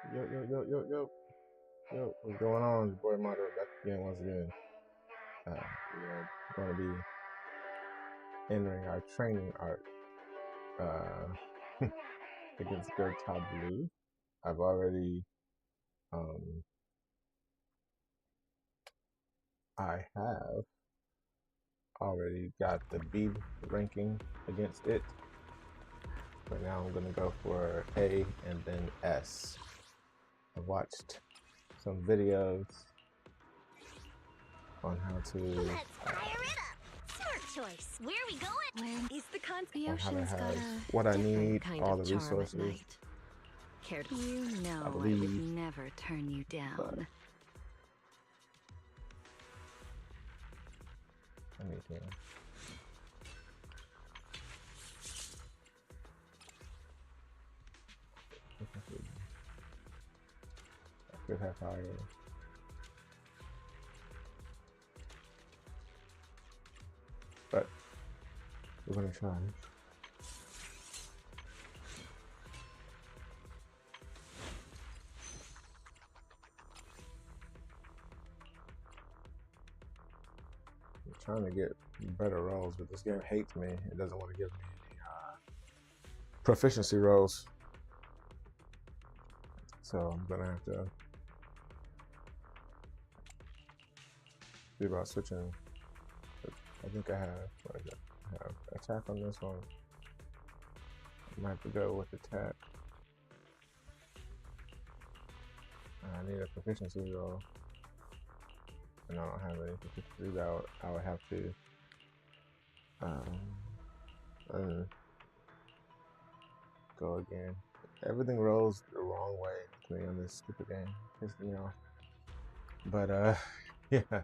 Yo, what's going on? Your boy Moderator back again once again. We are going to be entering our training art against Gerta Blue. I've already, I have already got the B ranking against it, but now I'm going to go for A and then S. I've watched some videos on how to Let's fire it up. Smart choice. Where are we going? Where is the on how to ocean's got have a what I different need, kind all of the charm at resources. night. Cared you know I believe, would never turn you down. Let me see. I could have fire. But we're gonna try. I'm trying to get better rolls, but this game hates me. It doesn't want to give me any proficiency rolls. So I'm gonna have to see about switching. I think I have, what is it? I have attack on this one. I might have to go with attack. I need a proficiency roll. And I don't have any proficiency roll. I would have to go again. Everything rolls the wrong way to me on this stupid game. Pisses me off. But yeah,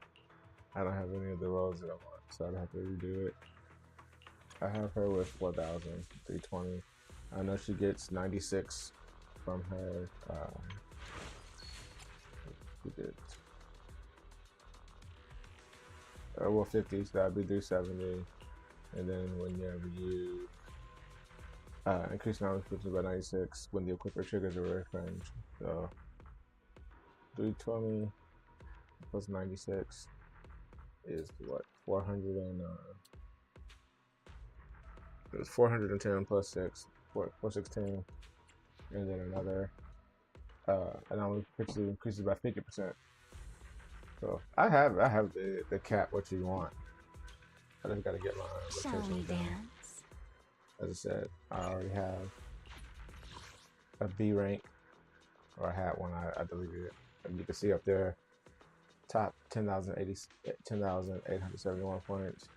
I don't have any of the rolls that I want, so I'd have to redo it. I have her with 4,320. I know she gets 96 from her. She did. Well, 50, so that'd be 370. And then whenever you increase knowledge by 96 when the equipper triggers a rare range. So 320 plus 96 is what? 400 and it's 410 plus 6, 416, and then another and now it increases by 50%. So I have the cap what you want. I just gotta get my Shall we down. dance? As I said, I already have a B rank, or I had one. I deleted it. And you can see up there, top 10,871 points.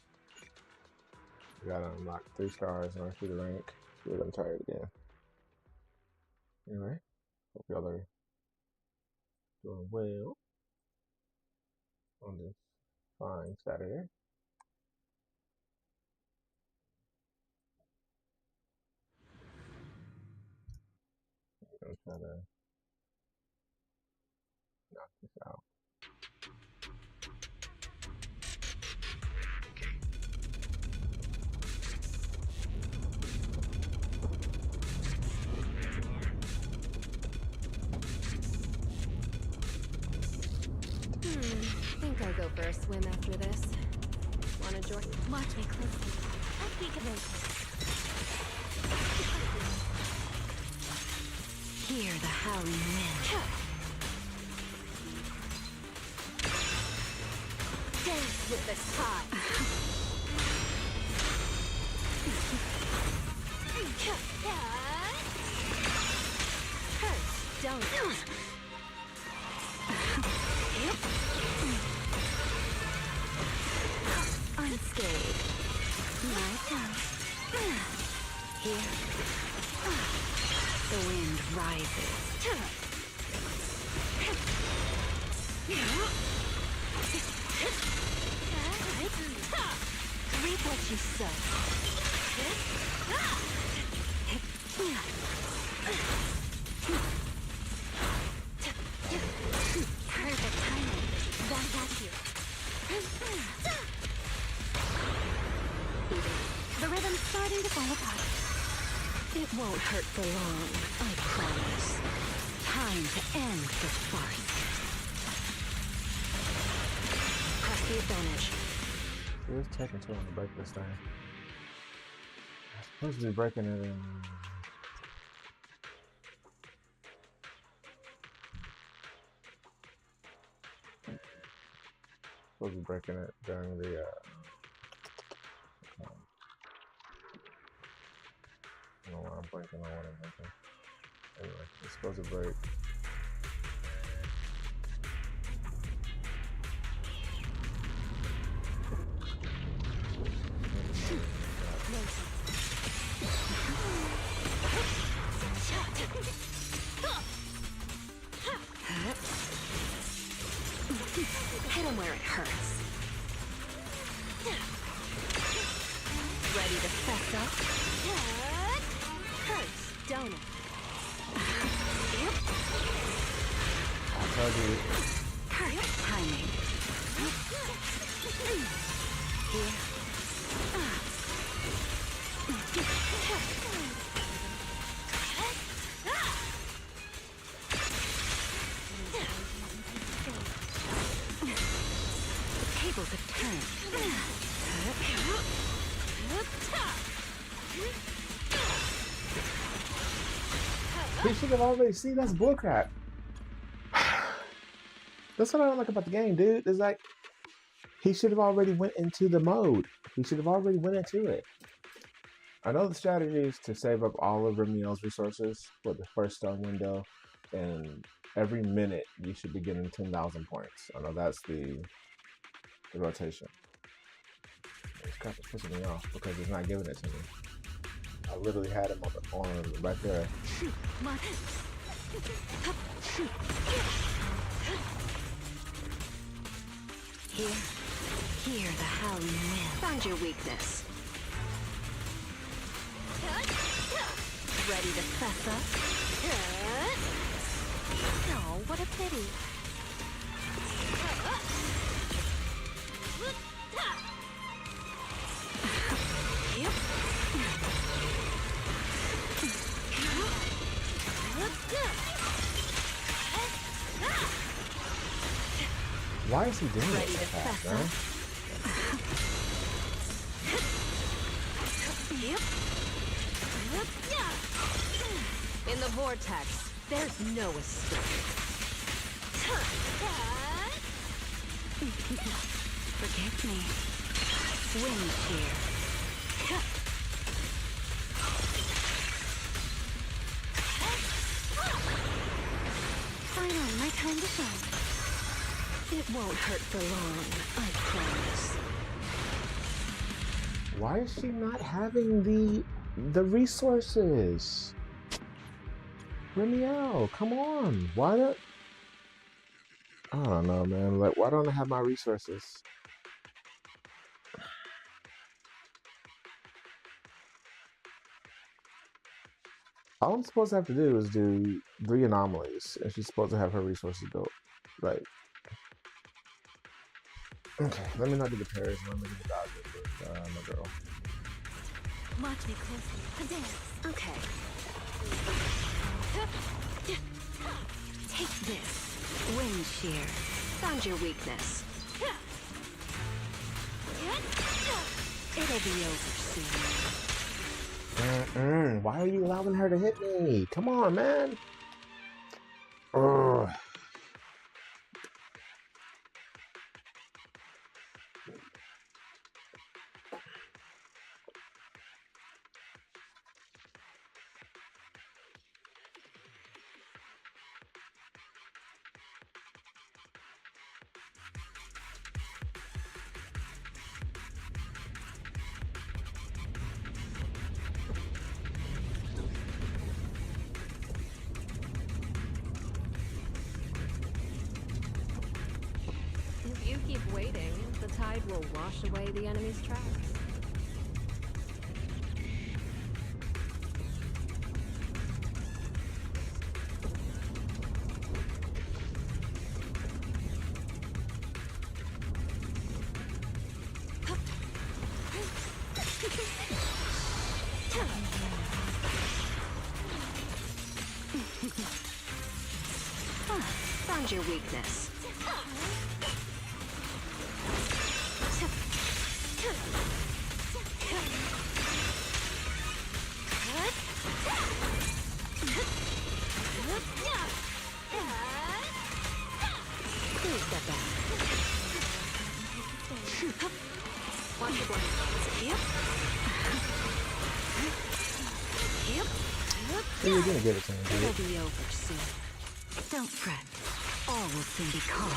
We gotta unlock 3 stars and through the rank. We're gonna try it again. Anyway, hope y'all are doing well on this fine Saturday. I'm gonna try to knock this out. Think I'll go for a swim after this. Wanna join? Watch me closely. I'll peek a bit. Hear the howling wind. Dance with the tide. Hurts, don't it? Unscathed. My turn. Here. The wind rises. Reap what you sow. Perfect timing. That got you. The rhythm's starting to fall apart. It won't hurt for long, I promise. Time Time to end this farce. Press the advantage. It was taking too long to break this thing. I'm supposed to be breaking it in. Supposed to be breaking it during the. I don't know why I'm blanking on what I'm making. Anyway, it's supposed to break. Hit him where it hurts. Ready to fess up? Hurts, don't it? I told you. Perfect timing. Here. The tables have turned. He should have already seen that's bullcrap. That's what I don't like about the game, dude. It's like he should have already went into the mode. He should have already went into it. I know the strategy is to save up all of Remiel's resources for the first stone window, and every minute you should be getting 10,000 points. I know that's the rotation. This crap is pissing me off because it's not giving it to me. I literally had him on right there. Here the howling wind. Found your weakness. Ready to fess up? Oh, what a pity. Why is he doing it so fast, man? In the vortex, there's no escape. Forgive me. Wind shear. Finally, my time to shine. It won't hurt for long, I promise. Why is she not having the resources? Remiel, come on. Why not? I don't know, man. Like, why don't I have my resources? All I'm supposed to have to do is do 3 anomalies, and she's supposed to have her resources built. Like, okay, let me not do the parries, let me do the dodges with my girl. Watch me closely. A dance. Okay. Take this. Wind shear. Found your weakness. It'll be over soon. Why are you allowing her to hit me? Come on, man. Ugh. If you keep waiting, the tide will wash away the enemy's tracks. Found your weakness. Please step back. Watch your blind spots. Yep. Yep. You're gonna get it to me, It'll dude. be over soon. Don't fret. All will soon be calm.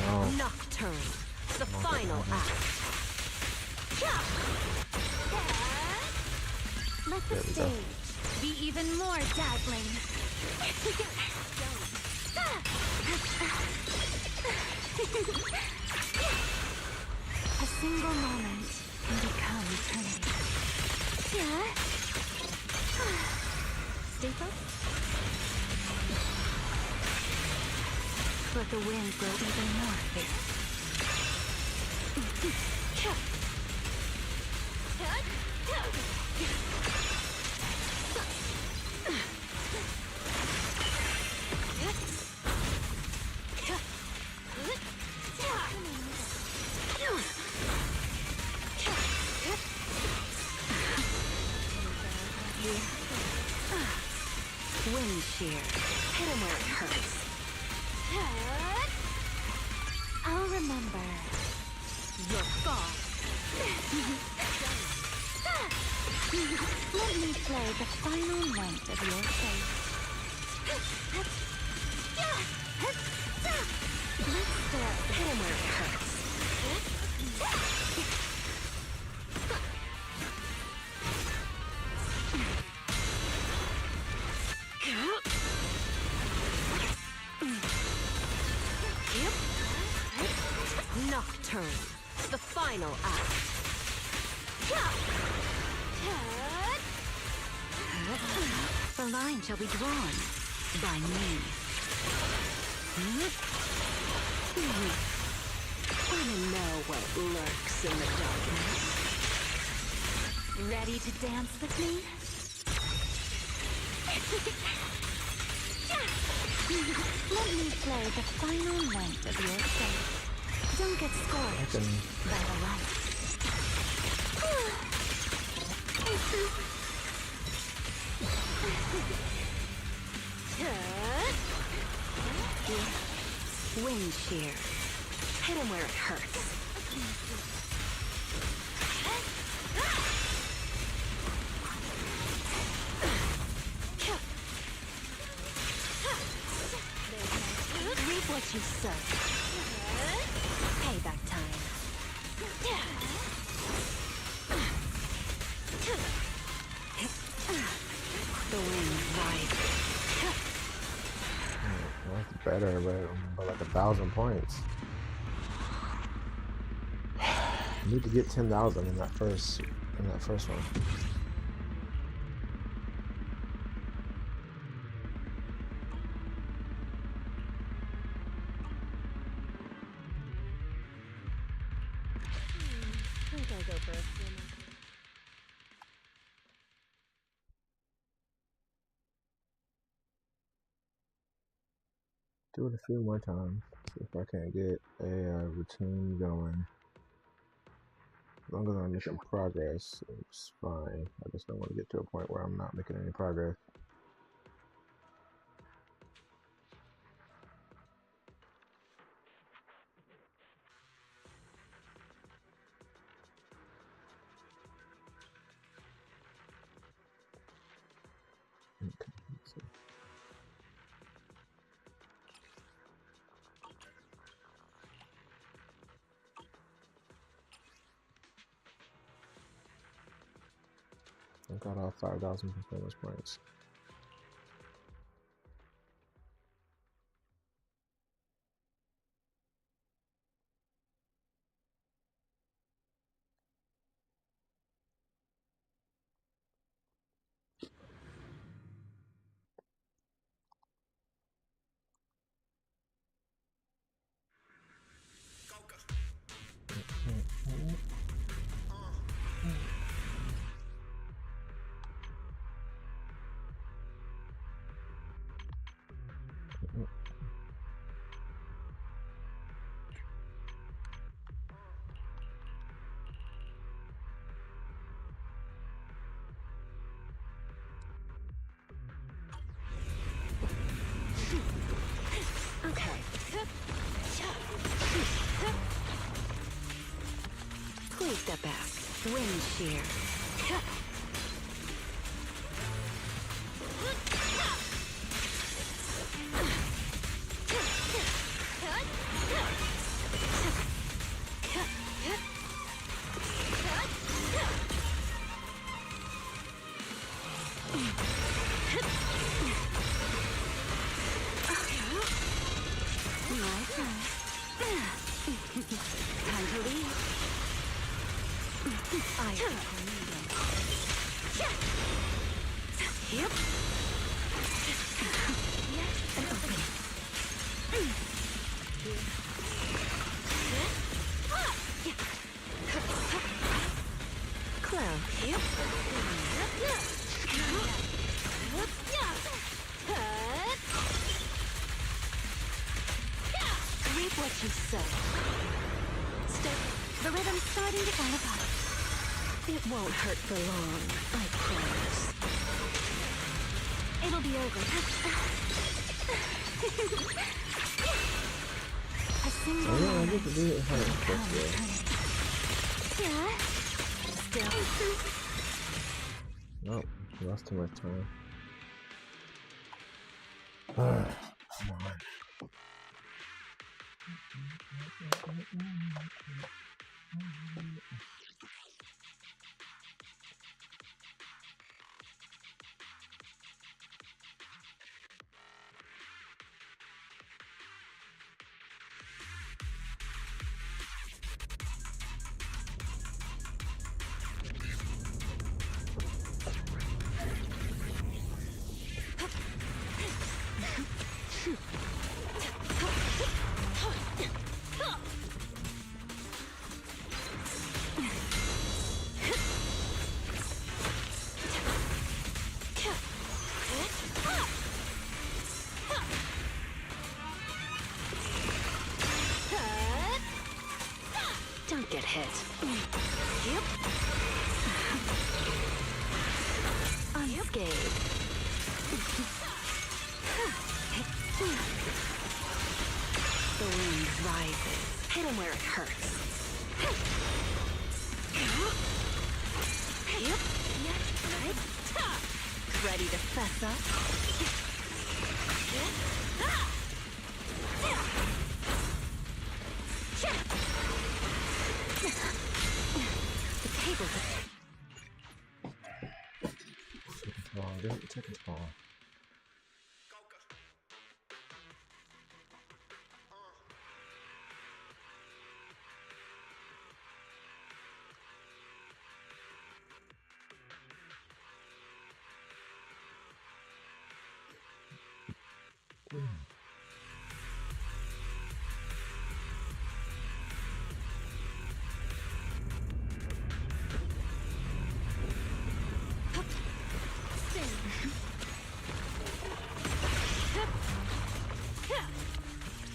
No. Nocturne. The final act. Let There the we go. stage be even more dazzling. A single moment can become eternity. Stay focused. Let the wind grow even more fierce. Wind shear. Hit him where it hurts. I'll remember. Your fall. Let me play the final note of your face. Let's start. Hit him where it hurts. Nocturne. The final act. The line shall be drawn by me. Wanna know what lurks in the darkness? Ready to dance with me? Let me play the final note of your face. Don't get scorched by the light. Wind shear. Hit him where it hurts. Reap what you sow. Payback time. The wind rises. That's better, but like 1,000 points. I need to get 10,000 in that first one. I think I'll go for a few more. Do it a few more times. See if I can't get a routine going. As long as I'm making progress, it's fine. I just don't want to get to a point where I'm not making any progress. Okay, let's see. I got all 5,000 performance points. Wind shear. Time to leave. I am needed. Yep. An opening. Close. Yep. Reap what you sow. The rhythm's starting to fall apart. It won't hurt for long, I promise. It'll be over. A single Yeah, I moment. get to do it how it's supposed to. Yeah. Still. Nope, lost too much time. Come on. Don't get hit. Yep. Unscathed. The wind rises. Hit him where it hurts. Yep. Ready to fess up? The tables are... Come on, get the tickets on.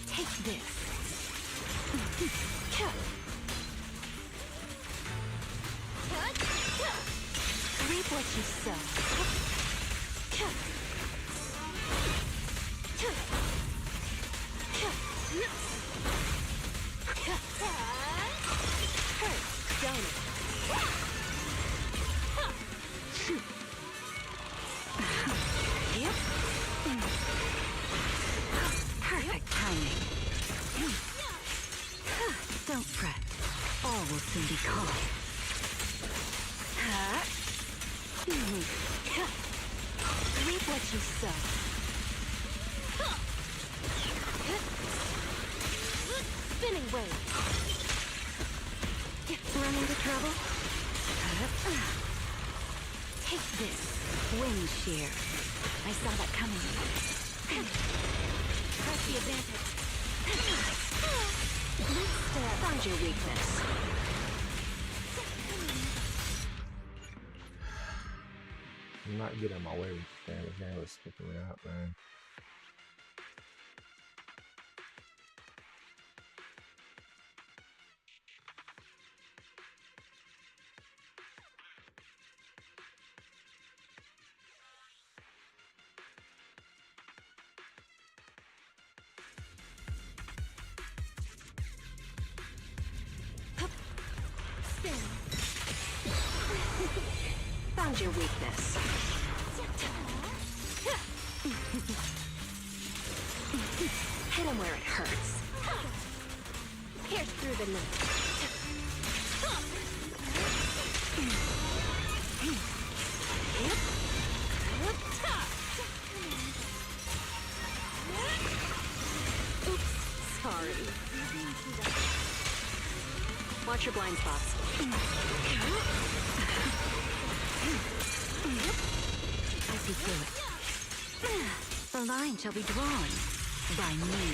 Take this. Reap what you sow. Hurts, don't it? Yep. Perfect timing. Don't fret. All will soon be calm. Reap what you sow. Spinning wave. Run into trouble? Take this. Wind shear. I saw that coming. Press the advantage. Find your weakness. I'm not getting my way with the game. The game was skipping me out, man. Spin. Found your weakness. Hit him where it hurts. Pierce through the night. Oops, sorry. Watch your blind spots. I see through it. The line shall be drawn by me.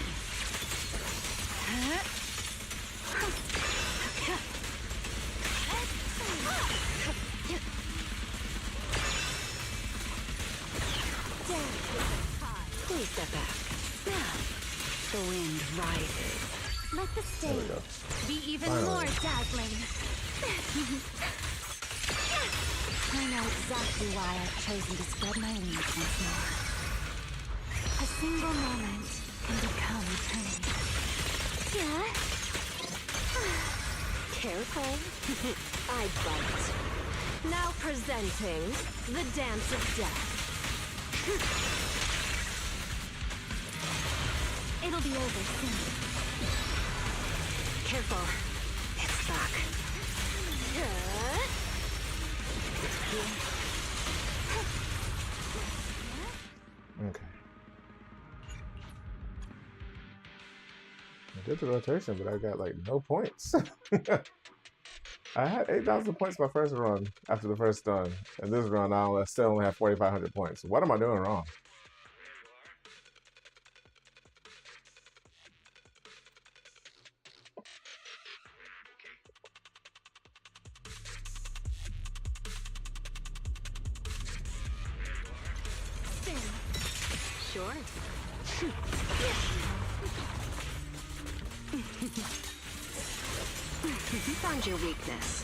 Please step back. The wind rises. Let the stage be even more dazzling. I know exactly why I've chosen to spread my wings once more. A single moment can become eternity. Yeah? Careful. I bite. Now presenting the dance of death. It'll be over soon. Careful. It's back. Okay. I did the rotation, but I got like no points. I had 8,000 points my first run after the first stun, and this run I still only have 4,500 points. What am I doing wrong? Sure. Found your weakness.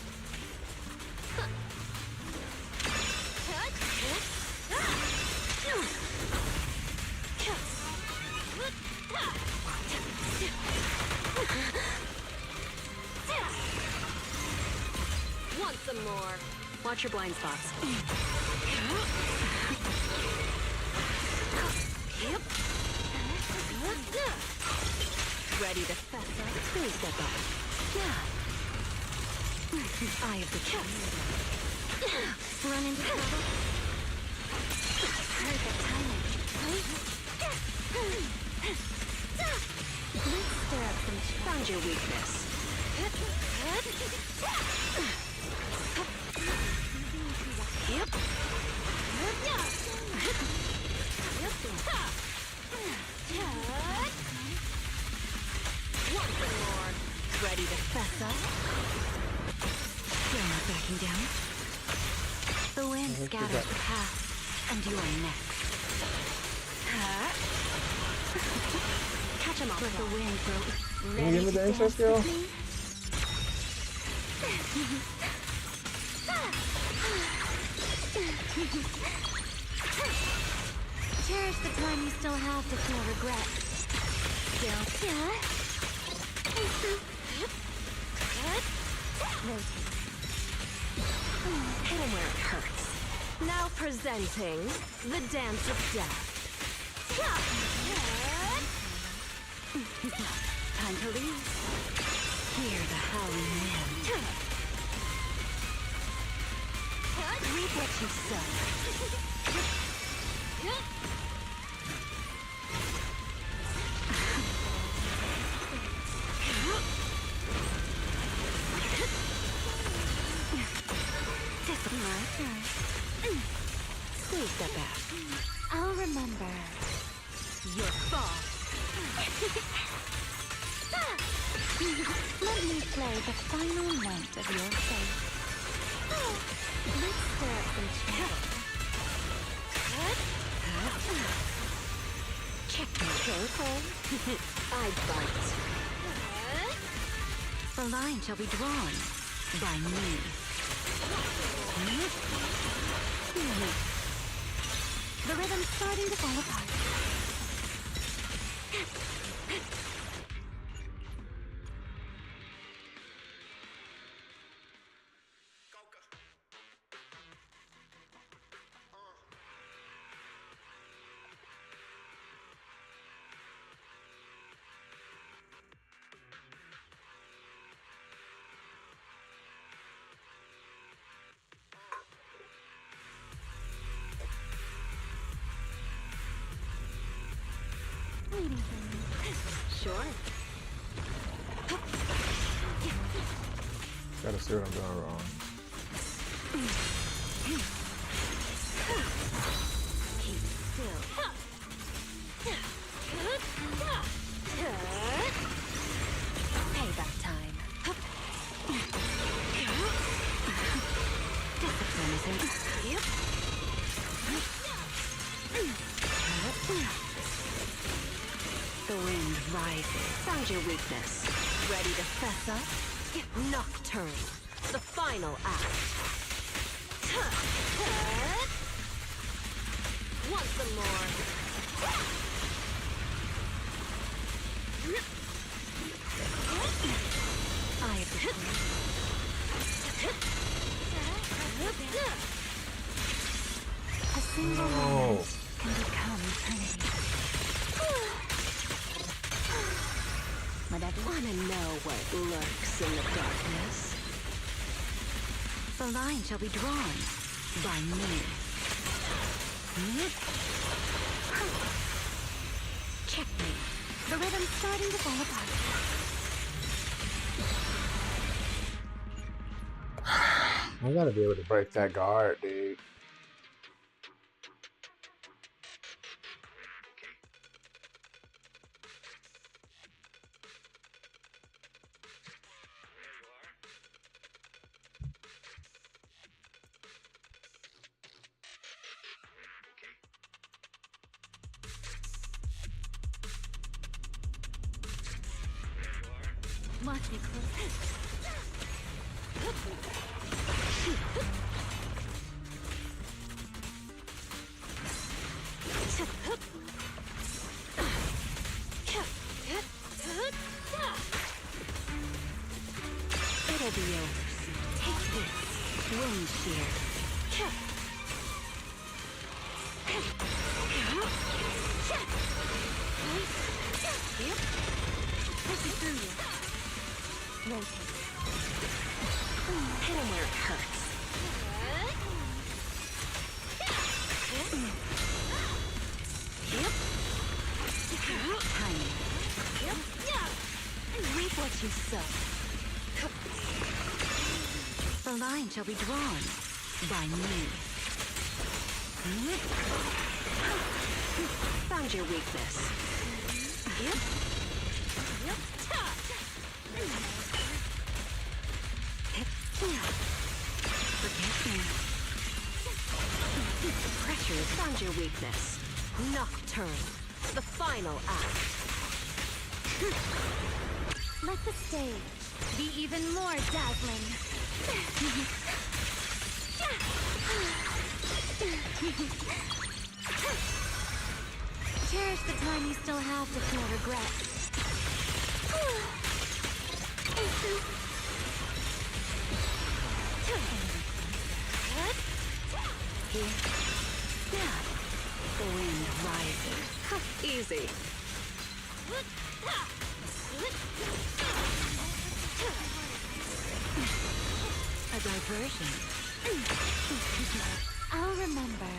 Want some more? Watch your blind spots. Ready to fess up? Please step up. Eye of the chest. Run into trouble? Perfect timing. Let's stir up some trouble. Found your weakness. Yep. Want some more? Ready to fess up? You're not backing down. The wind scatters the path, and you are next. Catch him off. Let the wind grow. Can you give me the intro skill? Cherish the time you still have to feel regret. Still. Yeah. Rotate. Hit him where it hurts. Now presenting the dance of death. Time to leave. Hear the howling wind. Reap what you sow. My turn. Please step back. I'll remember. Your fall. Let me play the final note of your fate. Let's stir up some trouble. Check me. Careful. I bite. The line shall be drawn by me. The rhythm's starting to fall apart. waiting for me. Sure. Gotta see what I'm doing wrong. Keep still. Payback time. Discipline isn't. The wind rises. Found your weakness. Ready to fess up? Nocturne. The final act. Want some more? I appreciate. A single moment can become eternity. Whatever. Wanna know what lurks in the darkness? The line shall be drawn by me. Checkmate. The rhythm's starting to fall apart. I gotta be able to break that guard, dude. Must be close. It'll be over soon. Take this. Wind shear. Push it through you. Rotate. Hit him where it hurts. Timing. Reap what you sow. The line shall be drawn by me. Found your weakness. Forget me. Pressure has found your weakness. Nocturne. The final act. Let the stage be even more dazzling. Cherish the time you still have to feel regret. Here. The wind rises. Easy. A diversion. I'll remember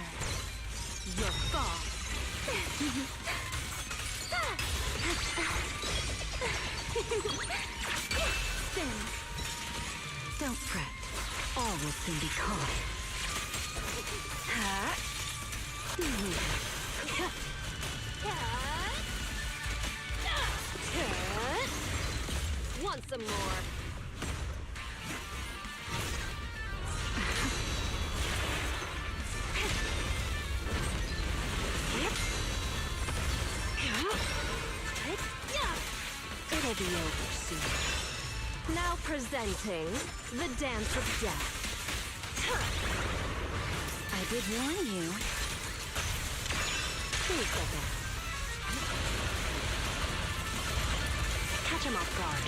your fall. Spin. Don't fret. All will soon be calm. Want some more? It'll be over soon. Now presenting the dance of death. I did warn you. Please go back. Catch him off guard.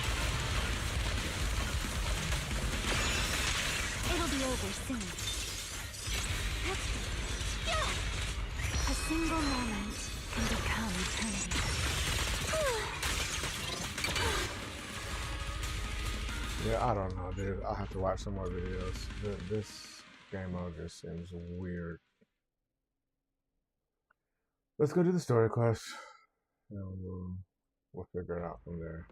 It'll be over soon. A single moment can become eternity. Yeah, I don't know, dude. I'll have to watch some more videos. This game mode just seems weird. Let's go do the story quest. And we'll figure it out from there.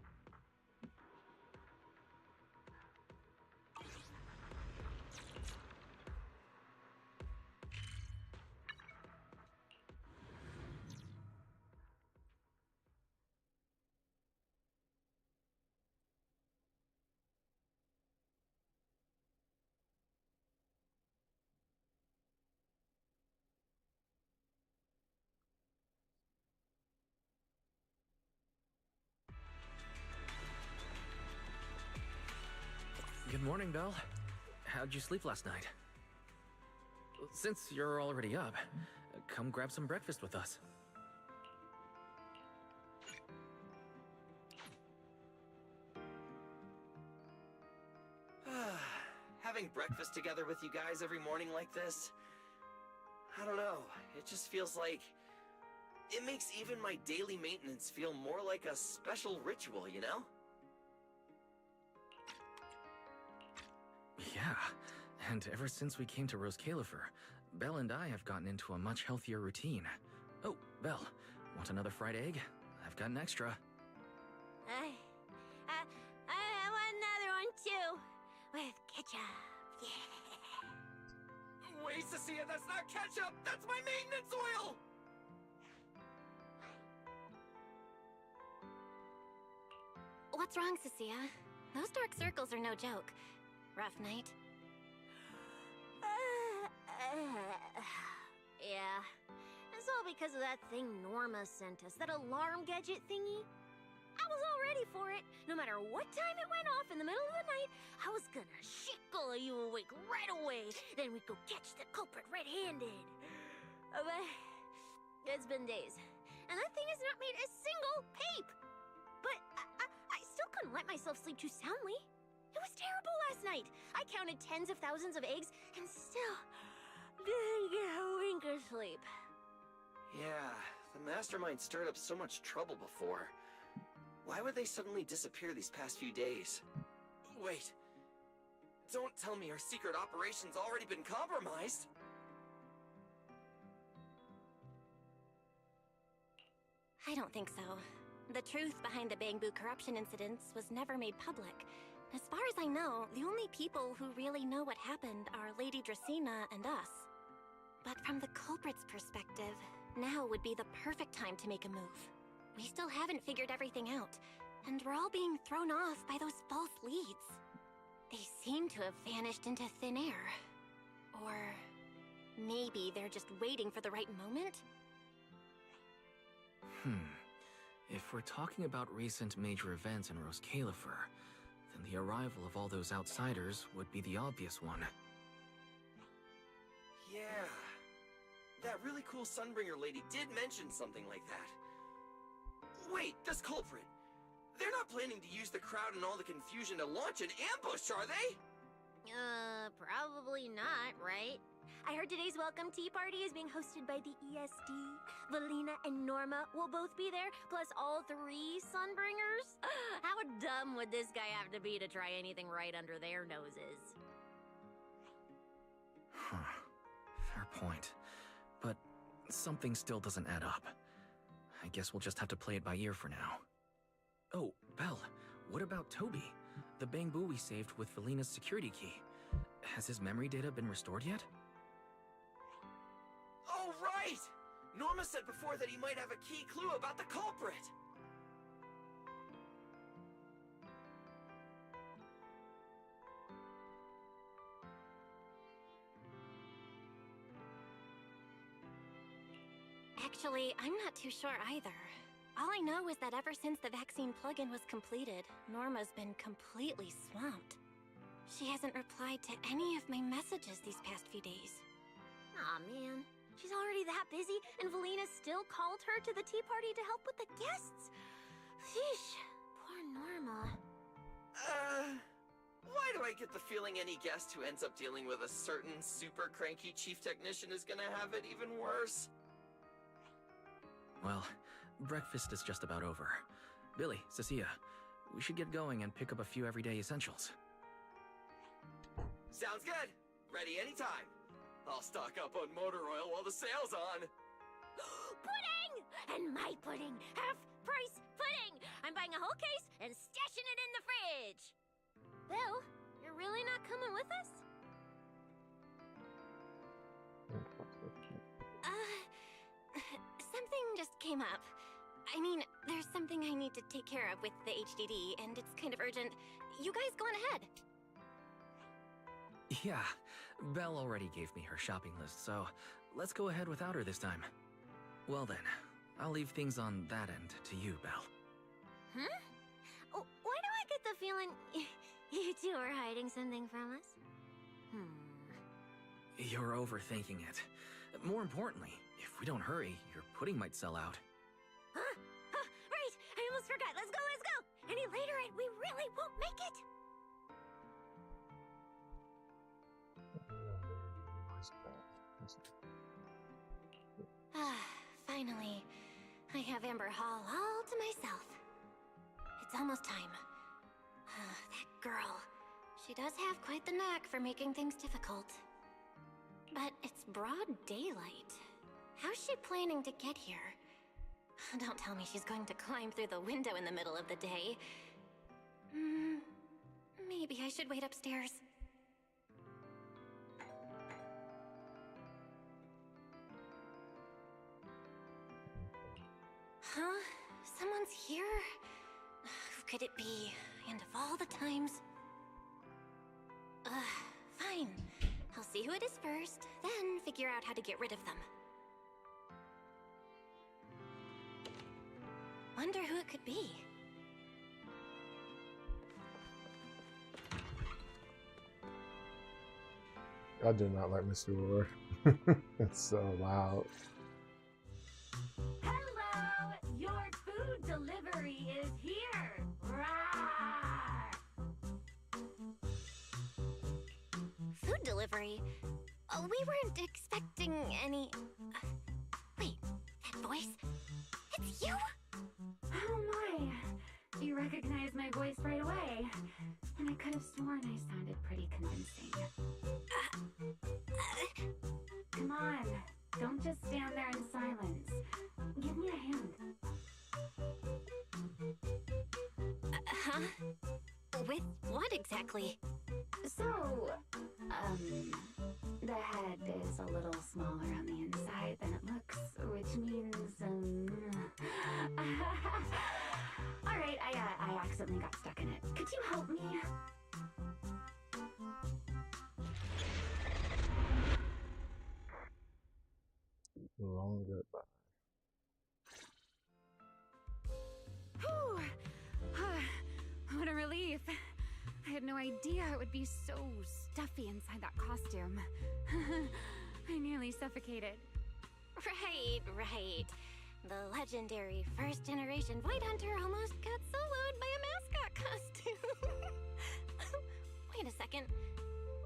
Good morning, Belle. How'd you sleep last night? Since you're already up, come grab some breakfast with us. Having breakfast together with you guys every morning like this, I don't know, it just feels like it makes even my daily maintenance feel more like a special ritual, you know? Yeah, and ever since we came to Rose Califer, Belle and I have gotten into a much healthier routine. Oh, Belle, want another fried egg? I've got an extra. I want another one too. With ketchup. Yeah. Wait, Cecilia, that's not ketchup! That's my maintenance oil! What's wrong, Cecilia? Those dark circles are no joke. Rough night? Yeah. It's all because of that thing Norma sent us, that alarm gadget thingy. I was all ready for it. No matter what time it went off in the middle of the night, I was gonna shake all of you awake right away. Then we'd go catch the culprit red-handed. But it's been days, and that thing has not made a single peep. But I still couldn't let myself sleep too soundly. It was terrible last night. I counted tens of thousands of eggs and still didn't get a wink of sleep. Yeah, the mastermind stirred up so much trouble before. Why would they suddenly disappear these past few days? Wait, don't tell me our secret operation's already been compromised. I don't think so. The truth behind the Bamboo corruption incidents was never made public. As far as I know, the only people who really know what happened are Lady Dracena and us. But from the culprit's perspective, now would be the perfect time to make a move. We still haven't figured everything out, and we're all being thrown off by those false leads. They seem to have vanished into thin air. Or maybe they're just waiting for the right moment? If we're talking about recent major events in Rose Califer, then the arrival of all those outsiders would be the obvious one. Yeah, that really cool Sunbringer lady did mention something like that. Wait, this culprit. They're not planning to use the crowd and all the confusion to launch an ambush, are they? Probably not, right? I heard today's welcome tea party is being hosted by the ESD. Valina and Norma will both be there, plus all 3 Sunbringers. How dumb would this guy have to be to try anything right under their noses? Fair point. But something still doesn't add up. I guess we'll just have to play it by ear for now. Oh, Belle, what about Toby? The Bamboo we saved with Valina's security key. Has his memory data been restored yet? Oh, right! Norma said before that he might have a key clue about the culprit. Actually, I'm not too sure either. All I know is that ever since the vaccine plugin was completed, Norma's been completely swamped. She hasn't replied to any of my messages these past few days. Aw, man. She's already that busy, and Valina still called her to the tea party to help with the guests. Sheesh, poor Norma. Why do I get the feeling any guest who ends up dealing with a certain super cranky chief technician is gonna have it even worse? Well, breakfast is just about over. Billy, Cecilia, we should get going and pick up a few everyday essentials. Sounds good. Ready anytime. I'll stock up on motor oil while the sale's on. Pudding! And my pudding! Half whole case and stashing it in the fridge. Bill, you're really not coming with us? Something just came up. I mean, there's something I need to take care of with the HDD, and it's kind of urgent. You guys go on ahead. Yeah, Belle already gave me her shopping list, so let's go ahead without her this time. Well then, I'll leave things on that end to you, Belle. Huh? Why do I get the feeling you two are hiding something from us? You're overthinking it. More importantly, if we don't hurry, your pudding might sell out. Huh? Right! I almost forgot. Let's go, let's go! Any later and we really won't make it! Finally, I have Amber Hall all to myself. It's almost time. That girl. She does have quite the knack for making things difficult. But it's broad daylight. How's she planning to get here? Don't tell me she's going to climb through the window in the middle of the day. Maybe I should wait upstairs. Huh? Someone's here? Who could it be? And of all the times... fine. I'll see who it is first, then figure out how to get rid of them. Wonder who it could be. I do not like Mr. Roar. It's so loud. Hello! Your food delivery is here! Rawr! Food delivery? Oh, we weren't expecting any... wait, that voice? It's you? Oh my! You recognized my voice right away. And I could have sworn I sounded pretty convincing. Come on, don't just stand there in silence. Give me a hand. Huh? With what exactly? So, the head is a little smaller on the inside than it looks, which means, Alright, I accidentally got stuck in it. Could you help me? Long goodbye. Whew. What a relief. I had no idea it would be so stuffy inside that costume. I nearly suffocated. Right. The legendary first-generation Void Hunter almost got soloed by a mascot costume. Wait a second.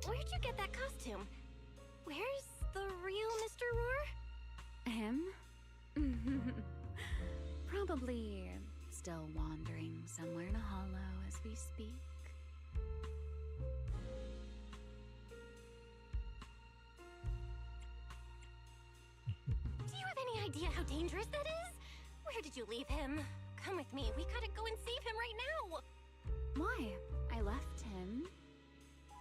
Where'd you get that costume? Where's the real Mr. Roar? Him? Probably still wandering somewhere in a hollow as we speak. Do you have any idea how dangerous that is? Where did you leave him? Come with me. We gotta go and save him right now. Why? I left him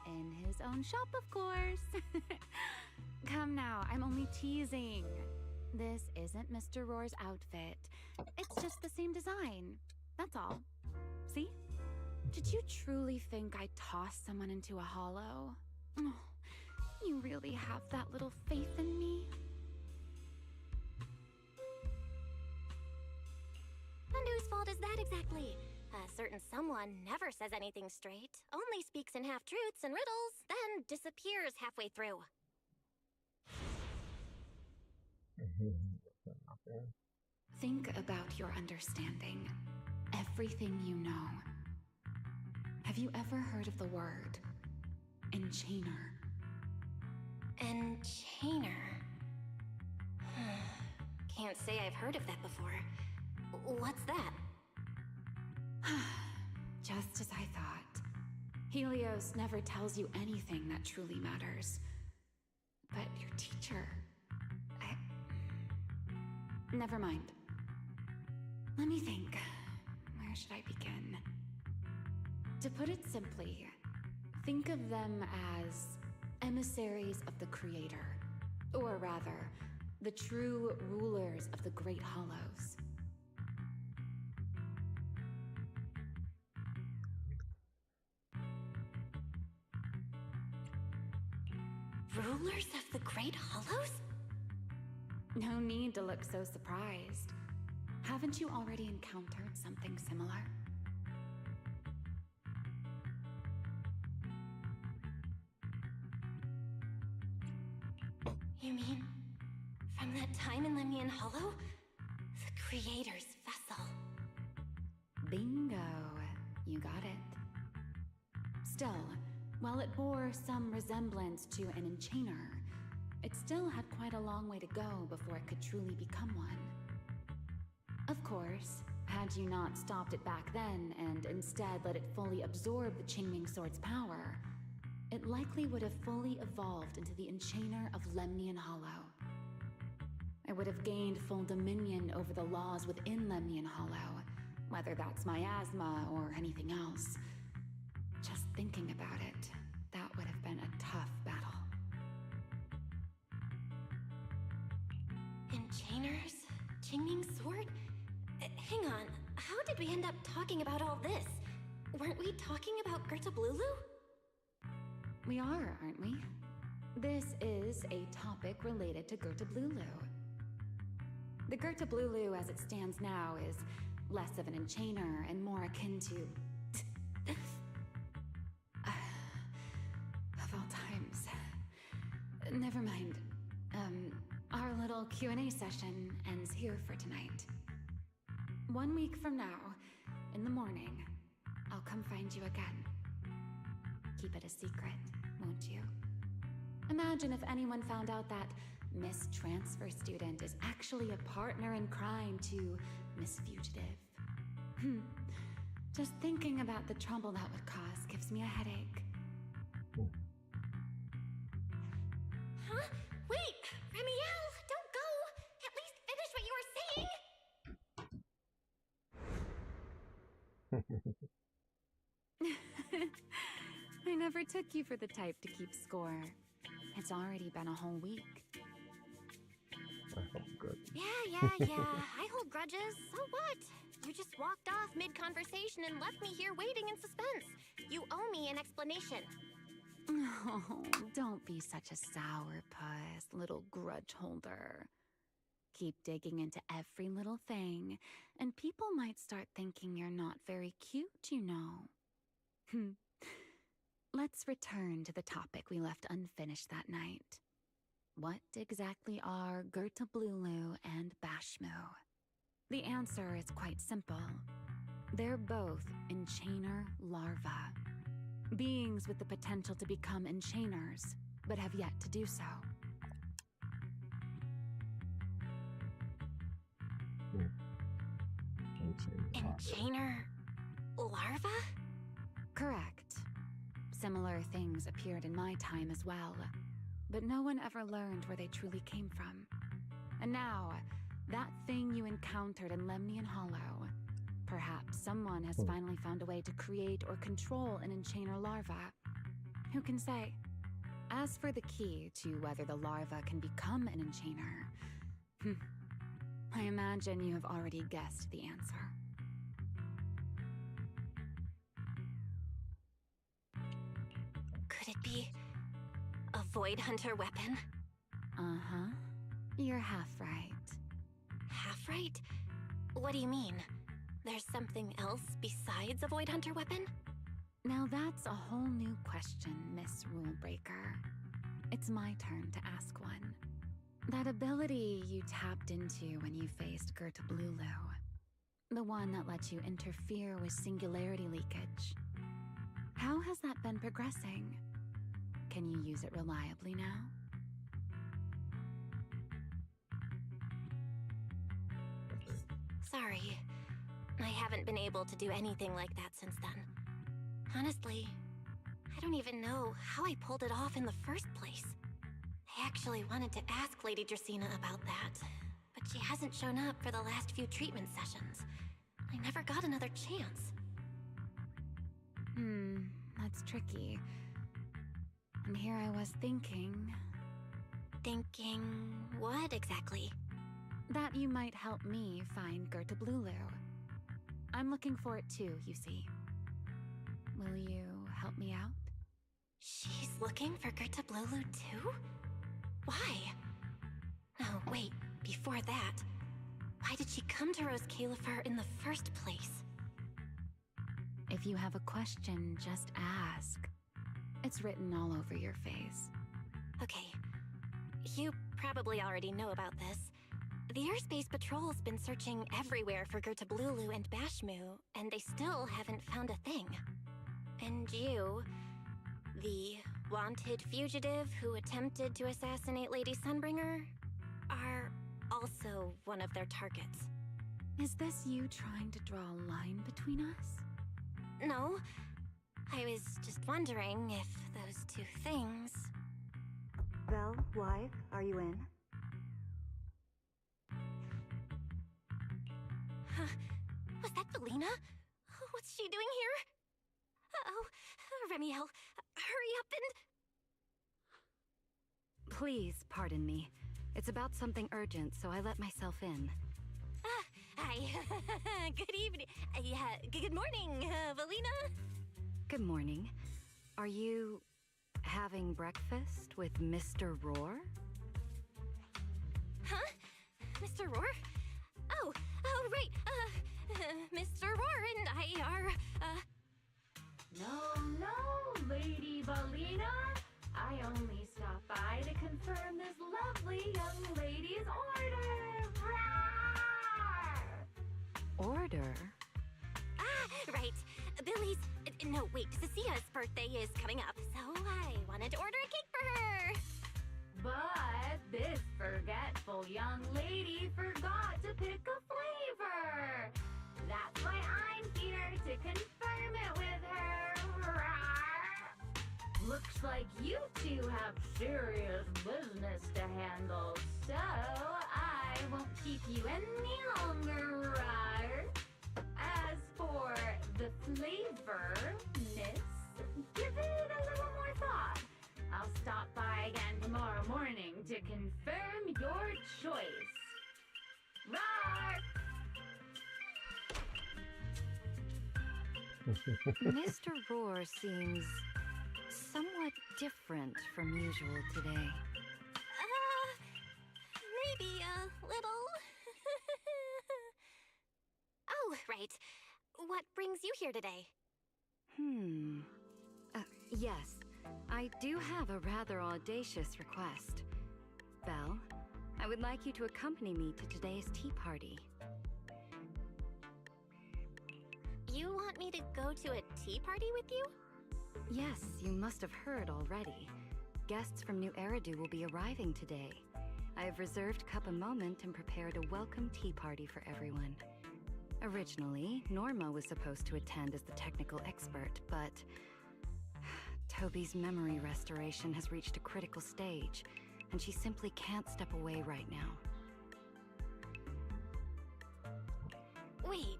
in his own shop, of course. Come now, I'm only teasing. This isn't Mr. Roar's outfit. It's just the same design. That's all. See? Did you truly think I'd toss someone into a hollow? Oh, you really have that little faith in me? And whose fault is that exactly? A certain someone never says anything straight, only speaks in half-truths and riddles, then disappears halfway through. Think about your understanding. Everything you know. Have you ever heard of the word enchainer? Enchainer. Can't say I've heard of that before. What's that? Just as I thought. Helios never tells you anything that truly matters. But your teacher... Never mind. Let me think. Where should I begin? To put it simply, think of them as emissaries of the Creator. Or rather, the true rulers of the Great Hollows. Rulers of the Great Hollows? No need to look so surprised. Haven't you already encountered something similar? You mean, from that time in Lemnian Hollow? The Creator's vessel. Bingo. You got it. Still, while it bore some resemblance to an enchainer, it still had quite a long way to go before it could truly become one. Of course, had you not stopped it back then and instead let it fully absorb the Qingming Sword's power, it likely would have fully evolved into the Enchainer of Lemnian Hollow. It would have gained full dominion over the laws within Lemnian Hollow, whether that's miasma or anything else. Just thinking about it, that would have been a tough battle. Enchainers? Qingming Sword? Hang on, how did we end up talking about all this? Weren't we talking about Gerta Blulu? We are, aren't we? This is a topic related to Gerta Blulu. The Gerta Blulu as it stands now is less of an enchainer and more akin to... of all times. Never mind. Our little Q&A session ends here for tonight. 1 week from now, in the morning, I'll come find you again. Keep it a secret, won't you? Imagine if anyone found out that Miss Transfer Student is actually a partner in crime to Miss Fugitive. Just thinking about the trouble that would cause gives me a headache. Huh? Wait! Ramiel! Don't go! At least finish what you were saying! I never took you for the type to keep score. It's already been a whole week. I hope good. Yeah. I hold grudges. So what? You just walked off mid-conversation and left me here waiting in suspense. You owe me an explanation. Oh, don't be such a sourpuss, little grudge holder. Keep digging into every little thing, and people might start thinking you're not very cute, you know. Let's return to the topic we left unfinished that night. What exactly are Gerta Blulu and Bashmu? The answer is quite simple. They're both enchainer larvae. Beings with the potential to become enchainers, but have yet to do so. Enchainer larva? Correct. Similar things appeared in my time as well, but no one ever learned where they truly came from. And now, that thing you encountered in Lemnian Hollow, perhaps someone has finally found a way to create or control an enchainer larva. Who can say? As for the key to whether the larva can become an enchainer, I imagine you have already guessed the answer. Could it be a Void Hunter weapon? Uh-huh. You're half right. Half right? What do you mean? There's something else besides a Void Hunter weapon? Now that's a whole new question, Miss Rulebreaker. It's my turn to ask one. That ability you tapped into when you faced Gerta Blulu, the one that lets you interfere with singularity leakage. How has that been progressing? Can you use it reliably now? Sorry. I haven't been able to do anything like that since then. Honestly, I don't even know how I pulled it off in the first place. I actually wanted to ask Lady Dracaena about that, but she hasn't shown up for the last few treatment sessions. I never never got another chance. That's tricky. And here I was thinking... Thinking what exactly? that you might help me find Gerta Blulu. I'm looking for it too, you see. Will you help me out? She's looking for Gerta Blulu too? Why? Oh, wait, before that, why did she come to Rose Califer in the first place? If you have a question, just ask. It's written all over your face. Okay, you probably already know about this. The Airspace Patrol's been searching everywhere for Gerta Blulu and Bashmu, and they still haven't found a thing. And you, the wanted fugitive who attempted to assassinate Lady Sunbringer, are also one of their targets. Is this you trying to draw a line between us? No, I was just wondering if those two things... Vel, wife, are you in? Was that Valina? What's she doing here? Uh-oh, Remiel, hurry up and... Please pardon me. It's about something urgent, so I let myself in. Hi. Good evening. Good morning, Valina. Good morning. Are you having breakfast with Mr. Roar? Huh? Mr. Roar? Oh, right. Mr. Roar and I are, No, Lady Valina. I only stopped by to confirm this lovely young lady's order. Order? right. Billy's... No, wait, Cecia's birthday is coming up, so I wanted to order a cake for her. But this forgetful young lady forgot to pick a flavor. That's why I'm here to confirm it with her. Looks like you two have serious business to handle, so I won't keep you any longer. As for the flavor, miss, give it a little more thought. I'll stop by again tomorrow morning to confirm your choice. Roar! Mr. Roar seems somewhat different from usual today. Maybe a little. Oh, right. What brings you here today? Yes. I do have a rather audacious request. Belle, I would like you to accompany me to today's tea party. You want me to go to a tea party with you? Yes, you must have heard already. Guests from New Eridu will be arriving today. I have reserved Cup a Moment and prepared a welcome tea party for everyone. Originally, Norma was supposed to attend as the technical expert, but Toby's memory restoration has reached a critical stage, and she simply can't step away right now. Wait,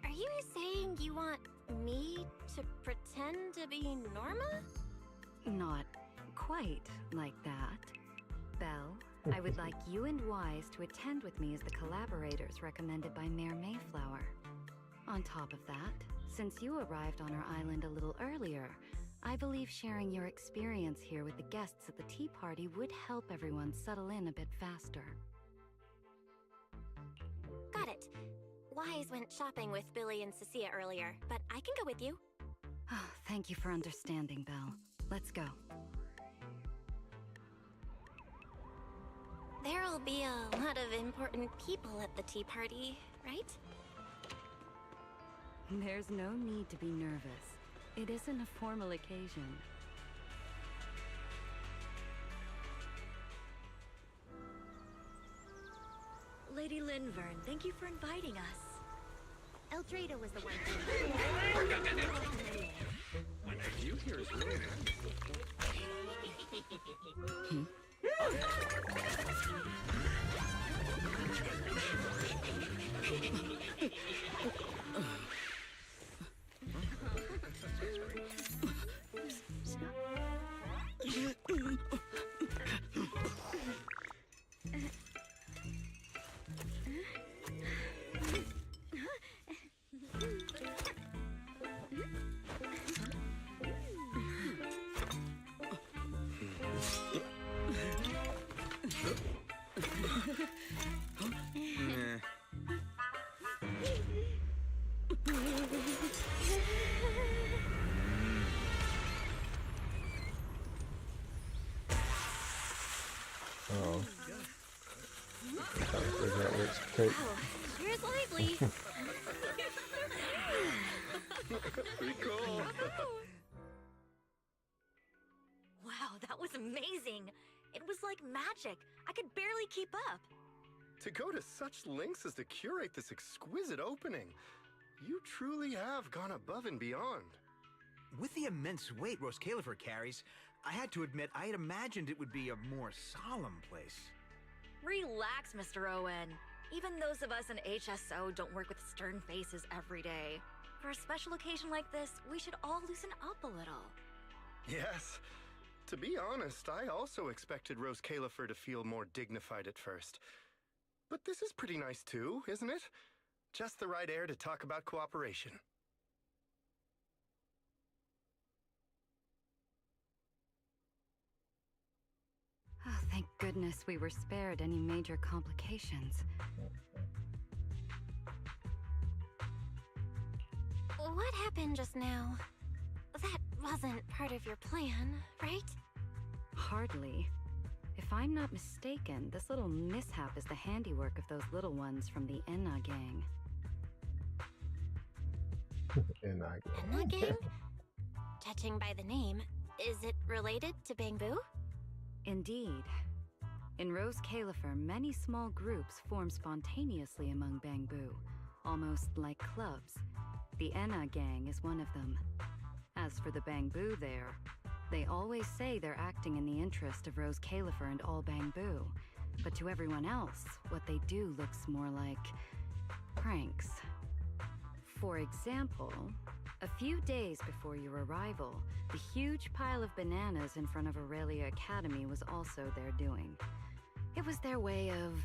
are you saying you want me to pretend to be Norma? Not quite like that. Belle, I would like you and Wise to attend with me as the collaborators recommended by Mayor Mayflower. On top of that, since you arrived on our island a little earlier, I believe sharing your experience here with the guests at the tea party would help everyone settle in a bit faster. Got it. Wise went shopping with Billy and Cecia earlier, but I can go with you. Oh, thank you for understanding, Belle. Let's go. There'll be a lot of important people at the tea party, right? There's no need to be nervous. It isn't a formal occasion. Lady Linvern, thank you for inviting us. Eldrada was the one When did you hear his name? Great. Wow, sure is lively. Pretty cool. Wow, that was amazing. It was like magic. I could barely keep up. To go to such lengths as to curate this exquisite opening, you truly have gone above and beyond. With the immense weight Rose Califer carries, I had to admit I had imagined it would be a more solemn place. Relax, Mr. Owen. Even those of us in HSO don't work with stern faces every day. For a special occasion like this, we should all loosen up a little. Yes. To be honest, I also expected Rose Califer to feel more dignified at first. But this is pretty nice too, isn't it? Just the right air to talk about cooperation. Oh, thank goodness we were spared any major complications. What happened just now? That wasn't part of your plan, right? Hardly. If I'm not mistaken, this little mishap is the handiwork of those little ones from the Enna gang. Enna gang? Judging by the name, is it related to Bangbu? Indeed. In Rose Califer, many small groups form spontaneously among Bangbu, almost like clubs. The Enna gang is one of them. As for the Bangbu there, they always say they're acting in the interest of Rose Califer and all Bangbu. But to everyone else, what they do looks more like pranks. For example, a few days before your arrival, the huge pile of bananas in front of Aurelia Academy was also their doing. It was their way of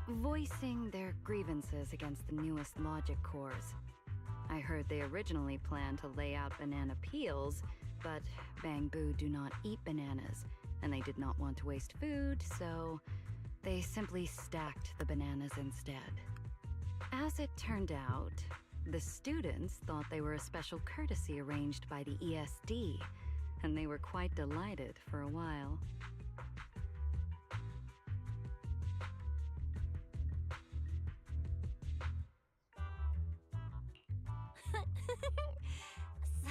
voicing their grievances against the newest logic cores. I heard they originally planned to lay out banana peels, but Bangbu do not eat bananas, and they did not want to waste food, so they simply stacked the bananas instead. As it turned out, the students thought they were a special courtesy arranged by the ESD, and they were quite delighted for a while.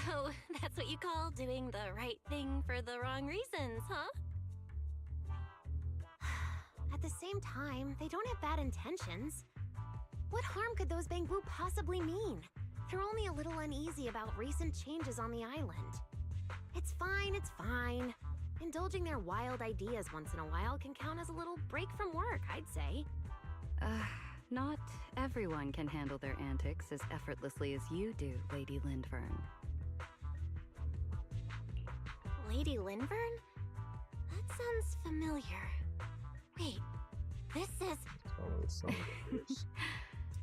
So, that's what you call doing the right thing for the wrong reasons, huh? At the same time, they don't have bad intentions. What harm could those Bangbu possibly mean? They're only a little uneasy about recent changes on the island. It's fine, it's fine. Indulging their wild ideas once in a while can count as a little break from work, I'd say. Not everyone can handle their antics as effortlessly as you do, Lady Lindvern. Lady Lindvern? That sounds familiar. Wait, this is...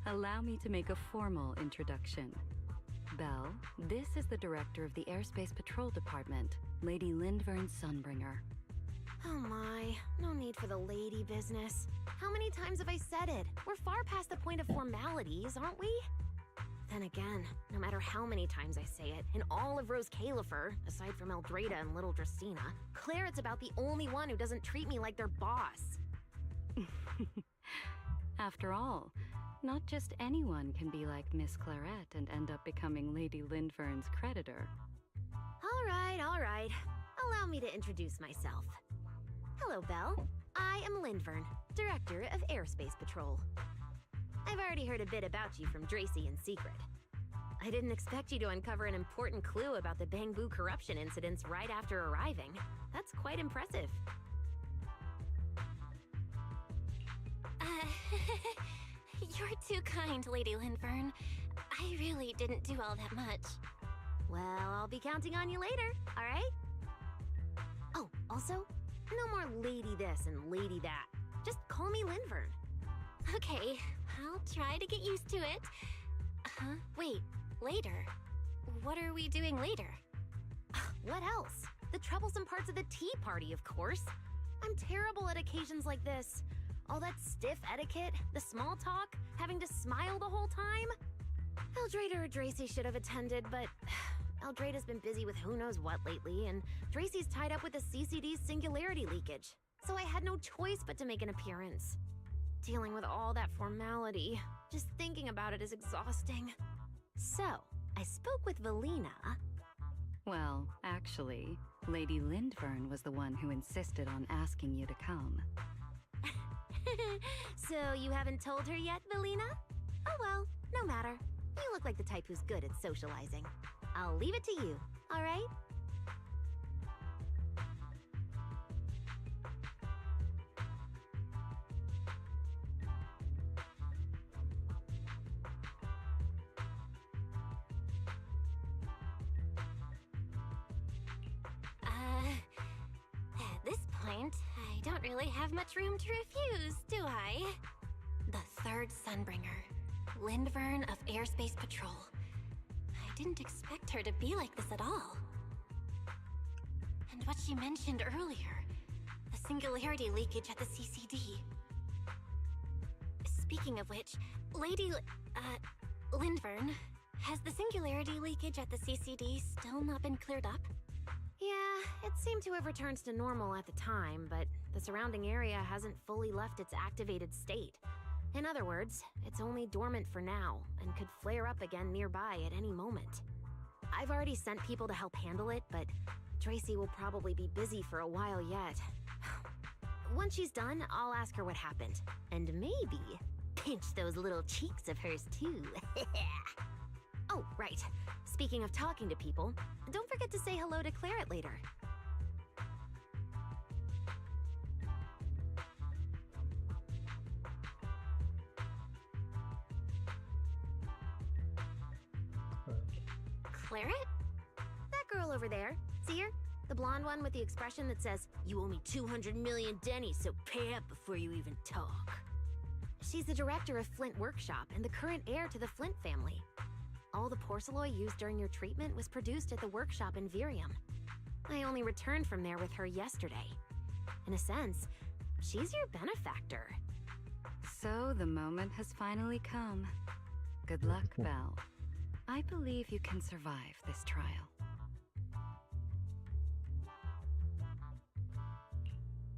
Allow me to make a formal introduction. Belle, this is the director of the Airspace Patrol Department, Lady Lindvern Sunbringer. Oh my, no need for the lady business. How many times have I said it? We're far past the point of formalities, aren't we? Then again, no matter how many times I say it, in all of Rose Califer, aside from Eldrada and Little Dristina, Clarette's about the only one who doesn't treat me like their boss. After all, not just anyone can be like Miss Clarette and end up becoming Lady Lindvern's creditor. All right. Allow me to introduce myself. Hello, Belle. I am Lindvern, Director of Airspace Patrol. I've already heard a bit about you from Dracy in secret. I didn't expect you to uncover an important clue about the Bangbu corruption incidents right after arriving. That's quite impressive. You're too kind, Lady Lindvern. I really didn't do all that much. Well, I'll be counting on you later, all right? Oh, also, no more lady this and lady that. Just call me Lindvern. Okay, I'll try to get used to it. Wait, later? What are we doing later? What else? The troublesome parts of the tea party, of course. I'm terrible at occasions like this. All that stiff etiquette, the small talk, having to smile the whole time. Eldrada or Dracy should have attended, but Eldrada's been busy with who knows what lately, and Dracy's tied up with the CCD's singularity leakage. So I had no choice but to make an appearance. dealing with all that formality. Just thinking about it is exhausting. So, I spoke with Valina. Well, actually, Lady Lindvern was the one who insisted on asking you to come. So, you haven't told her yet, Valina? Oh well, no matter. You look like the type who's good at socializing. I'll leave it to you, alright? At this point, I don't really have much room to refuse, do I? The third Sunbringer, Lindvern of Airspace Patrol. I didn't expect her to be like this at all. And what she mentioned earlier, the singularity leakage at the CCD. Speaking of which, Lindvern, has the singularity leakage at the CCD still not been cleared up? Yeah, it seemed to have returned to normal at the time, but the surrounding area hasn't fully left its activated state. In other words, it's only dormant for now, and could flare up again nearby at any moment. I've already sent people to help handle it, but Tracy will probably be busy for a while yet. Once she's done, I'll ask her what happened. And maybe pinch those little cheeks of hers too. Oh, right. Speaking of talking to people, don't forget to say hello to Claret later. Claret? That girl over there. See her? The blonde one with the expression that says, "You owe me 200 million Denny, so pay up before you even talk." She's the director of Flint Workshop and the current heir to the Flint family. All the porcelain used during your treatment was produced at the workshop in Virium. I only returned from there with her yesterday. In a sense, she's your benefactor. So the moment has finally come. Good luck, Val. I believe you can survive this trial.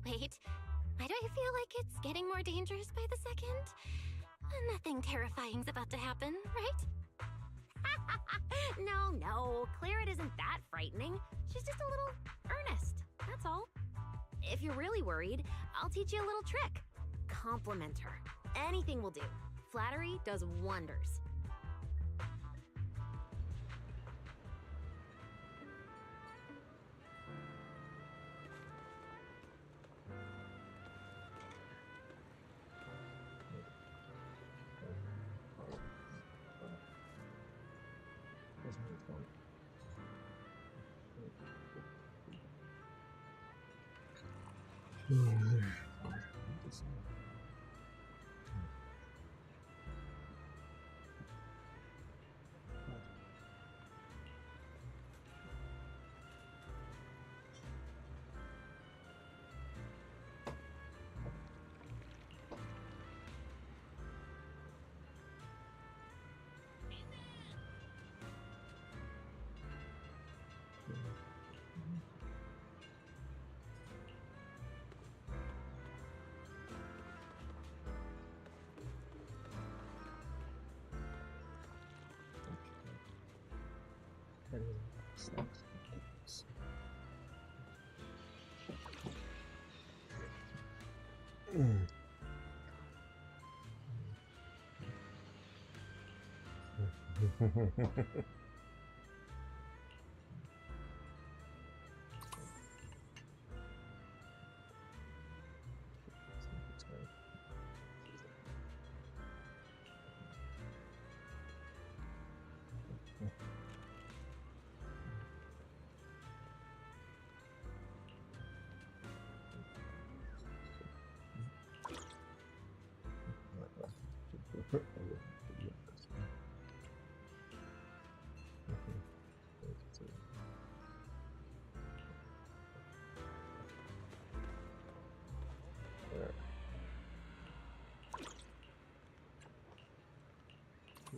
Wait, why do I feel like it's getting more dangerous by the second? Nothing terrifying's about to happen, right? No, Claret isn't that frightening. She's just a little earnest, that's all. If you're really worried, I'll teach you a little trick. Compliment her. Anything will do. Flattery does wonders.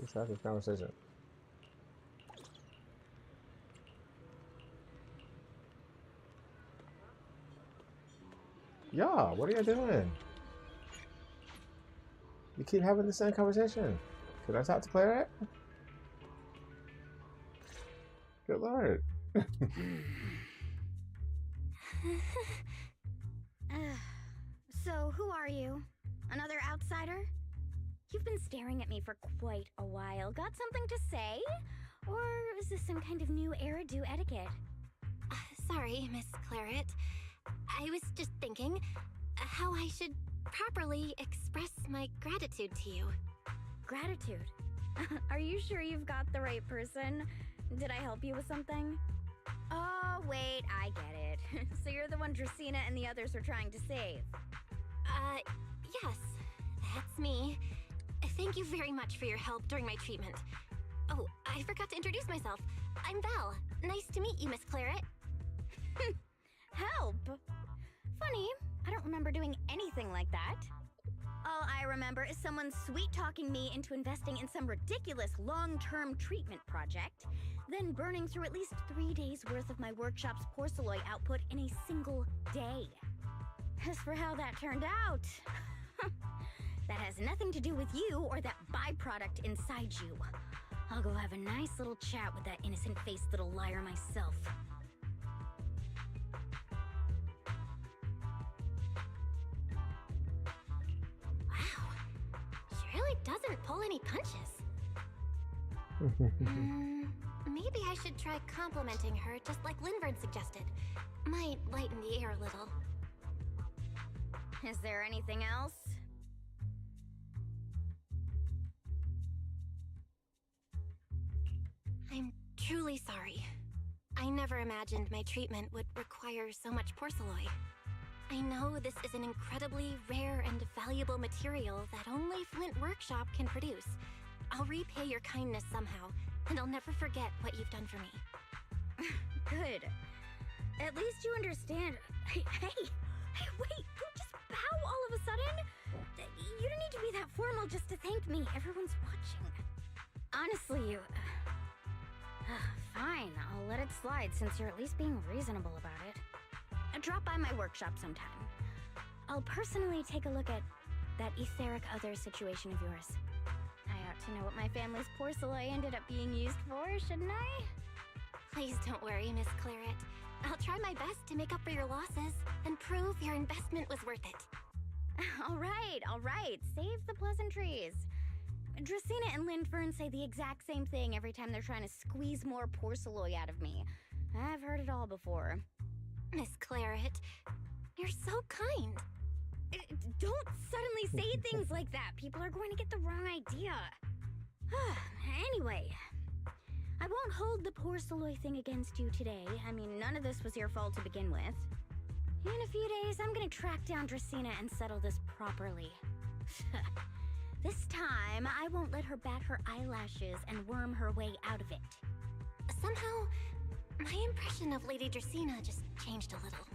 Let's have this conversation. Yeah, what are you doing? You keep having the same conversation. Could I talk to Claret? Good lord. So, who are you? Another outsider? You've been staring at me for quite a while. Got something to say? Or is this some kind of new Eridu etiquette? Sorry, Miss Claret. I was just thinking how I should properly express my gratitude to you. Gratitude? Are you sure you've got the right person? Did I help you with something? Oh, wait, I get it. So you're the one Dracaena and the others are trying to save. Yes, that's me. Thank you very much for your help during my treatment. Oh, I forgot to introduce myself. I'm Val. Nice to meet you, Miss Claret. Help? Funny, I don't remember doing anything like that. All I remember is someone sweet-talking me into investing in some ridiculous long-term treatment project, then burning through at least 3 days' worth of my workshop's porcelain output in a single day. As for how that turned out, that has nothing to do with you or that byproduct inside you. I'll go have a nice little chat with that innocent-faced little liar myself. Wow, she really doesn't pull any punches. Maybe I should try complimenting her just like Linvern suggested. Might lighten the air a little. Is there anything else? I'm truly sorry. I never imagined my treatment would require so much porcelain. I know this is an incredibly rare and valuable material that only Flint Workshop can produce. I'll repay your kindness somehow, and I'll never forget what you've done for me. Good. At least you understand. Hey, wait, don't just bow all of a sudden. You don't need to be that formal just to thank me. Everyone's watching. Honestly, you... fine, I'll let it slide since you're at least being reasonable about it. Drop by my workshop sometime. I'll personally take a look at that etheric other situation of yours. I ought to know what my family's porcelain ended up being used for, shouldn't I? Please don't worry, Miss Claret. I'll try my best to make up for your losses and prove your investment was worth it. All right. Save the pleasantries. Dracaena and Linvern say the exact same thing every time they're trying to squeeze more porcelain out of me. I've heard it all before. Miss Claret, you're so kind. Don't suddenly say things like that. People are going to get the wrong idea. Anyway, I won't hold the porcelain thing against you today. I mean, none of this was your fault to begin with. In a few days, I'm gonna track down Dracaena and settle this properly. This time, I won't let her bat her eyelashes and worm her way out of it. Somehow, my impression of Lady Dracaena just changed a little.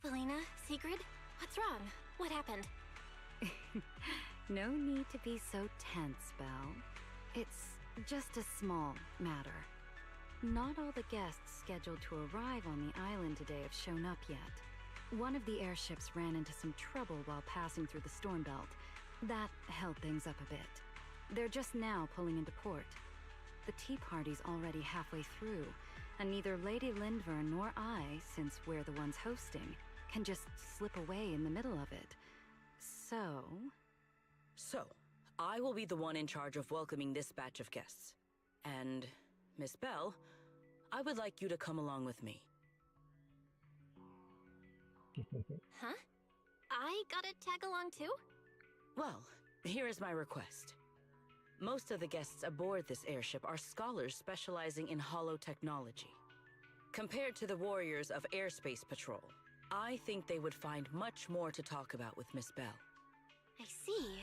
Felina, Sigrid, what's wrong? What happened? No need to be so tense, Belle. It's just a small matter. Not all the guests scheduled to arrive on the island today have shown up yet. One of the airships ran into some trouble while passing through the storm belt. That held things up a bit. They're just now pulling into port. The tea party's already halfway through, and neither Lady Linvern nor I, since we're the ones hosting, can just slip away in the middle of it. So, I will be the one in charge of welcoming this batch of guests. And, Miss Belle, I would like you to come along with me. Huh? I gotta tag along too? Well, here is my request. Most of the guests aboard this airship are scholars specializing in holotechnology. Compared to the warriors of Airspace Patrol, I think they would find much more to talk about with Miss Belle. I see.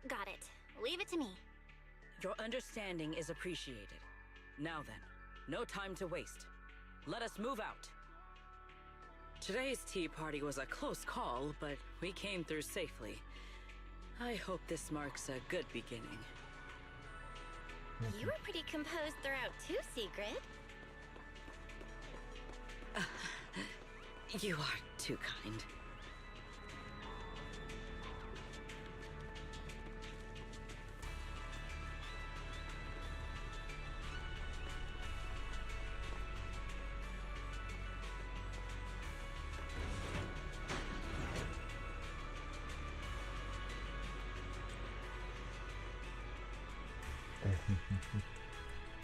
Got it. Leave it to me. Your understanding is appreciated. Now then, no time to waste. Let us move out. Today's tea party was a close call, but we came through safely. I hope this marks a good beginning. You were pretty composed throughout too, Sigrid. You are too kind.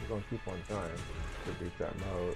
We're gonna keep on trying to beat that mode.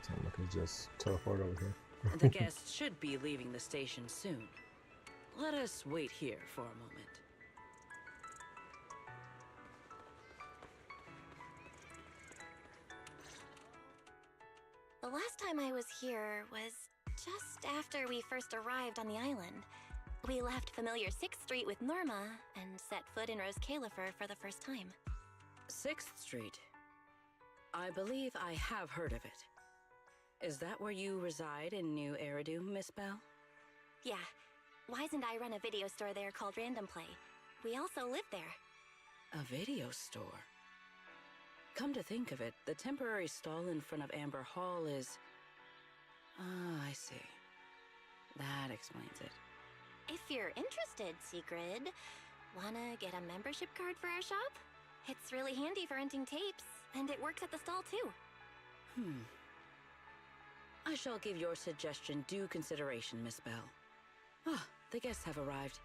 Someone could just teleport over here. The guests should be leaving the station soon. Let us wait here for a moment. The last time I was here was just after we first arrived on the island. We left familiar 6th Street with Norma and set foot in Rose Califer for the first time. 6th Street. I believe I have heard of it. Is that where you reside in New Eridu, Miss Bell? Yeah. Wise and I run a video store there called Random Play. We also live there. A video store? Come to think of it, the temporary stall in front of Amber Hall is... Ah, I see. That explains it. If you're interested, Sigrid, wanna get a membership card for our shop? It's really handy for renting tapes, and it works at the stall too. I shall give your suggestion due consideration, Miss Bell. Ah, the guests have arrived.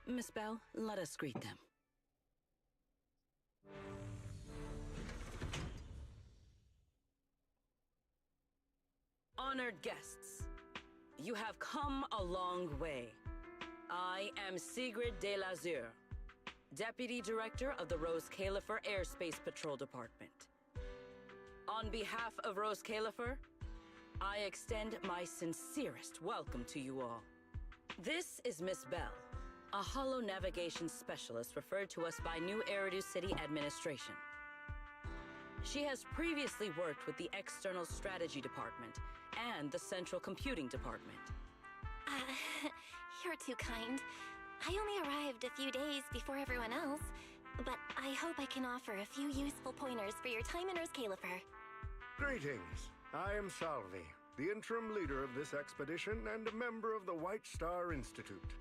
Miss Bell, let us greet them. Honored guests, you have come a long way. I am Sigrid de Lazure, Deputy Director of the Rose Califer Airspace Patrol Department. On behalf of Rose Califer, I extend my sincerest welcome to you all. This is Miss Bell, a holo navigation specialist referred to us by New Eridu City Administration. She has previously worked with the External Strategy Department and the Central Computing Department. You're too kind. I only arrived a few days before everyone else, but I hope I can offer a few useful pointers for your time in Rose Califer. Greetings. I am Salvi, the interim leader of this expedition and a member of the White Star Institute.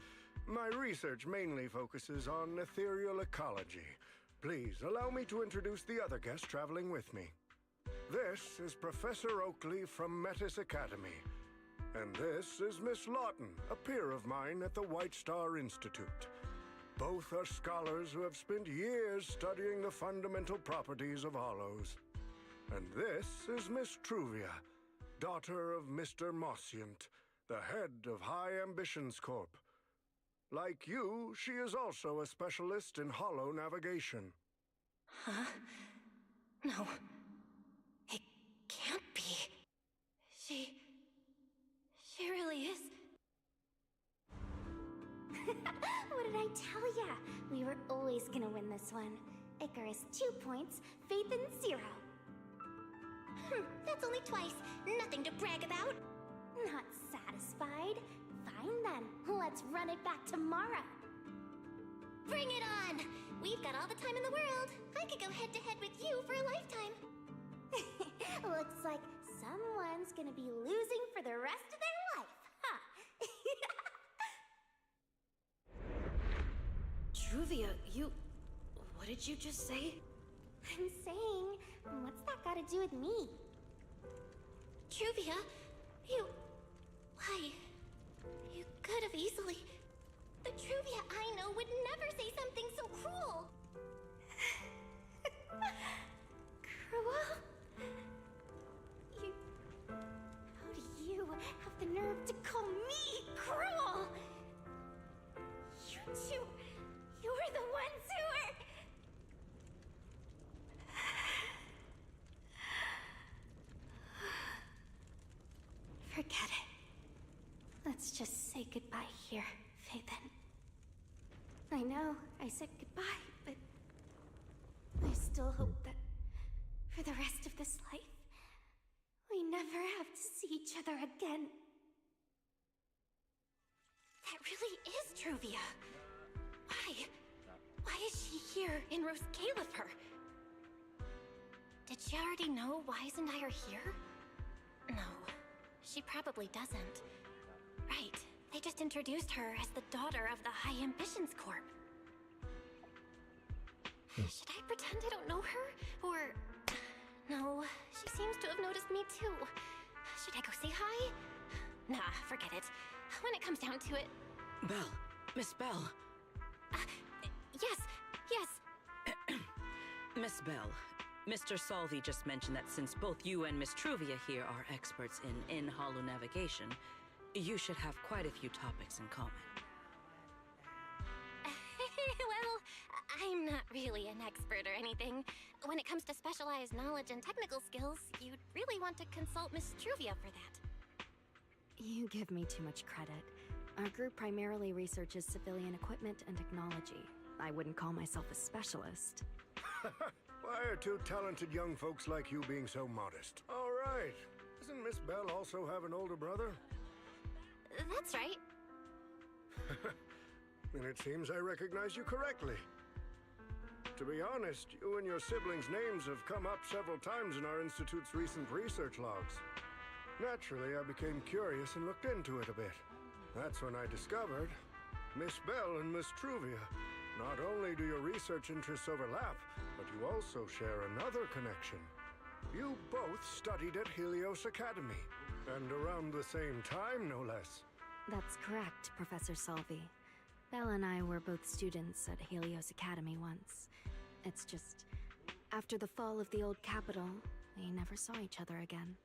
My research mainly focuses on ethereal ecology. Please allow me to introduce the other guest traveling with me. This is Professor Oakley from Metis Academy. And this is Miss Lawton, a peer of mine at the White Star Institute. Both are scholars who have spent years studying the fundamental properties of hollows. And this is Miss Truvia, daughter of Mr. Mossient, the head of High Ambitions Corp. Like you, she is also a specialist in holo navigation. Huh? No. It can't be. She really is. What did I tell ya? We were always gonna win this one. Icarus 2 points, Phaethon 0. That's only twice. Nothing to brag about. Not satisfied? Fine then. Let's run it back tomorrow. Bring it on! We've got all the time in the world. I could go head-to-head with you for a lifetime. Looks like someone's gonna be losing for the rest of their life, huh? Truvia, what did you just say? I'm saying, what's that got to do with me? Truvia, why? You could have easily... The Truvia I know would never say something so cruel. Cruel? How do you have the nerve to call me cruel? You're the ones who are... Forget it. Let's just say goodbye here, Phaethon. I know I said goodbye, but I still hope that for the rest of this life, we never have to see each other again. That really is Truvia. Why? Why is she here in Rose Califer? Did she already know Wise and I are here? No, she probably doesn't. Right, they just introduced her as the daughter of the High Ambitions Corp. Should I pretend I don't know her? Or... No, she seems to have noticed me too. Should I go say hi? Nah, forget it. When it comes down to it... Belle. Miss Belle. Yes. Miss Belle, Mr. Salvi just mentioned that since both you and Miss Truvia here are experts in holo navigation, you should have quite a few topics in common. Well, I'm not really an expert or anything. When it comes to specialized knowledge and technical skills, you'd really want to consult Miss Truvia for that. You give me too much credit. Our group primarily researches civilian equipment and technology. I wouldn't call myself a specialist. Why are two talented young folks like you being so modest? All right. Doesn't Miss Belle also have an older brother? That's right. Then it seems I recognize you correctly. To be honest, you and your siblings' names have come up several times in our Institute's recent research logs. Naturally, I became curious and looked into it a bit. That's when I discovered Miss Belle and Miss Truvia. Not only do your research interests overlap, but you also share another connection. You both studied at Helios Academy, and around the same time, no less. That's correct, Professor Salvi. Belle and I were both students at Helios Academy once. It's just, after the fall of the old capital, we never saw each other again.